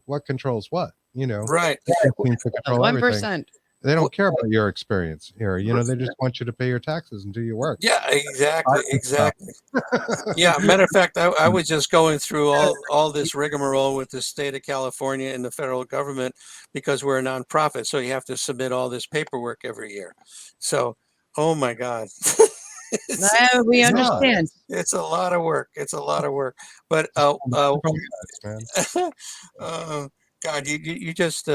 what controls what? Right. They seem to control One everything. percent. They don't care about your experience here. They just want you to pay your taxes and do your work. Yeah, exactly. Yeah, matter of fact, I was just going through all this rigmarole with the state of California and the federal government, because we're a nonprofit, so you have to submit all this paperwork every year. So, oh my God. We it's understand. It's a lot of work. It's a lot of work. But Man. God, you just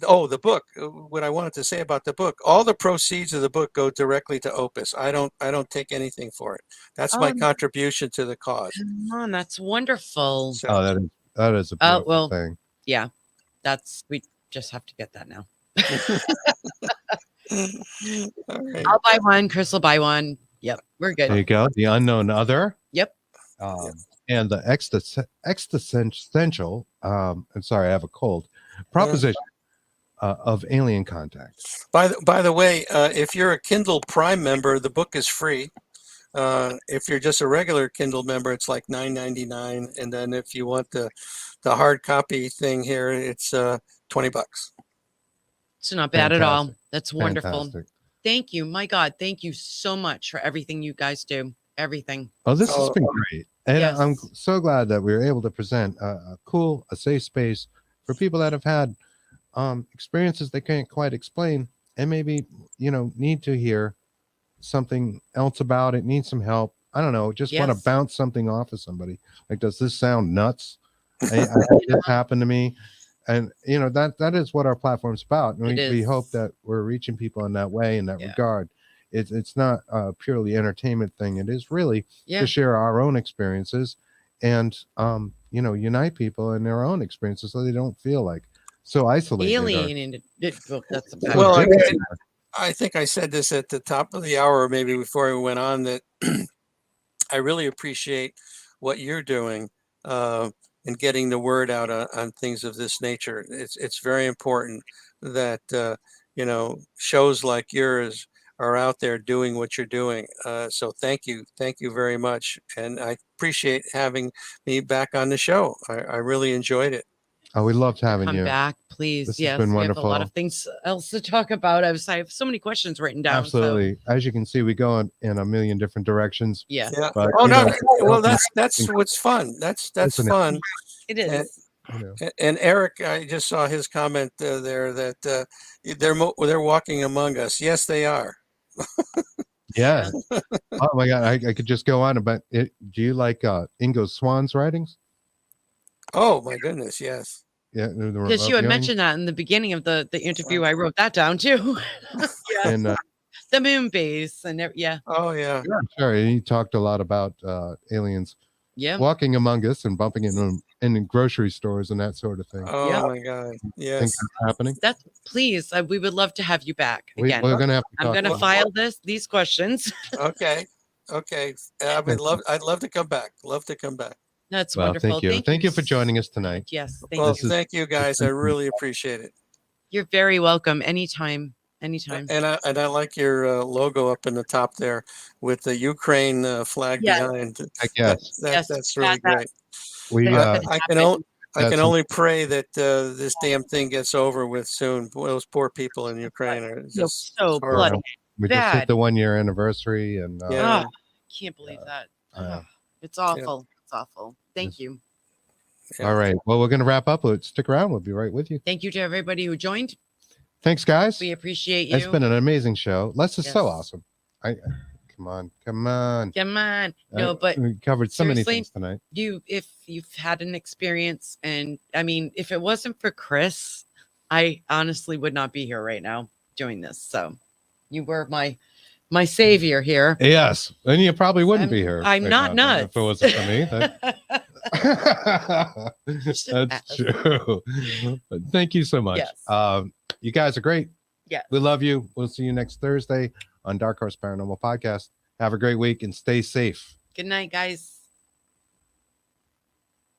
oh, the book. What I wanted to say about the book: all the proceeds of the book go directly to Opus. I don't take anything for it. That's my contribution to the cause. Come on, that's wonderful. So, Oh, that is a beautiful thing. Yeah, we just have to get that now. all right. I'll buy one. Chris will buy one. Yep, we're good. There you go. The Unknown Other. Yep. And the existential. I'm sorry, I have a cold. Proposition of alien contact. By the way, if you're a Kindle Prime member, the book is free. If you're just a regular Kindle member, it's like $9.99, and then if you want the hard copy thing here, it's $20. It's not bad at all. Fantastic. That's wonderful. Fantastic. Thank you. My God, thank you so much for everything you guys do. Everything. Oh, this has been great. And Yes. I'm so glad that we were able to present a safe space for people that have had experiences they can't quite explain, and maybe need to hear something else about it, need some help. I don't know, just want to bounce something off of somebody. Like, does this sound nuts? I had this happen to me. And that is what our platform's about. And we hope that we're reaching people in that way, in that regard. It's not a purely entertainment thing. It is really to share our own experiences and unite people in their own experiences, so they don't feel like so isolated. Alienated. That's the Well, I think I said this at the top of the hour, or maybe before we went on, that I really appreciate what you're doing and getting the word out on things of this nature. It's very important that shows like yours are out there doing what you're doing. So thank you very much, and I appreciate having me back on the show. I really enjoyed it. Oh, we loved having Come you back, please. This Yes, has been we wonderful. have a lot of things else to talk about. I have so many questions written down. Absolutely. So. As you can see, we go in a million different directions. Yeah. But, oh no. Well, that's what's fun. That's fun. It is. And Eric, I just saw his comment there that they're walking among us. Yes, they are. Yeah. Oh my God, I could just go on about it. Do you like Ingo Swan's writings? Oh my goodness, yes. Yeah, because you had mentioned that in the beginning of the interview. I wrote that down too. And the moon base and Oh yeah. Sure. He talked a lot about aliens walking among us and bumping into in grocery stores and that sort of thing. Oh my God. Yes. Think that's happening. Please, we would love to have you back again. We're gonna have to I'm gonna file these questions. Okay. I'd love to come back. Love to come back. That's wonderful. Thank you for joining us tonight. Yes. Thank you guys. I really appreciate it. You're very welcome. Anytime. And I like your logo up in the top there with the Ukraine flag behind. That's really great. I can only pray that this damn thing gets over with soon. Those poor people in Ukraine are just so bloody. We just hit the 1-year anniversary, and can't believe that. It's awful. It's awful. Thank you. All right. Well, we're going to wrap up. Let's stick around. We'll be right with you. Thank you to everybody who joined. Thanks, guys. We appreciate you. It's been an amazing show. Les is so awesome. Come on. No, but we covered so many things tonight. If you've had an experience, and I mean, if it wasn't for Chris, I honestly would not be here right now doing this. So you were my savior here. Yes, and you probably wouldn't be here. I'm not nuts. If it wasn't for me. That's true. But thank you so much. Yes. You guys are great. Yeah. We love you. We'll see you next Thursday on Dark Horse Paranormal Podcast. Have a great week and stay safe. Good night, guys.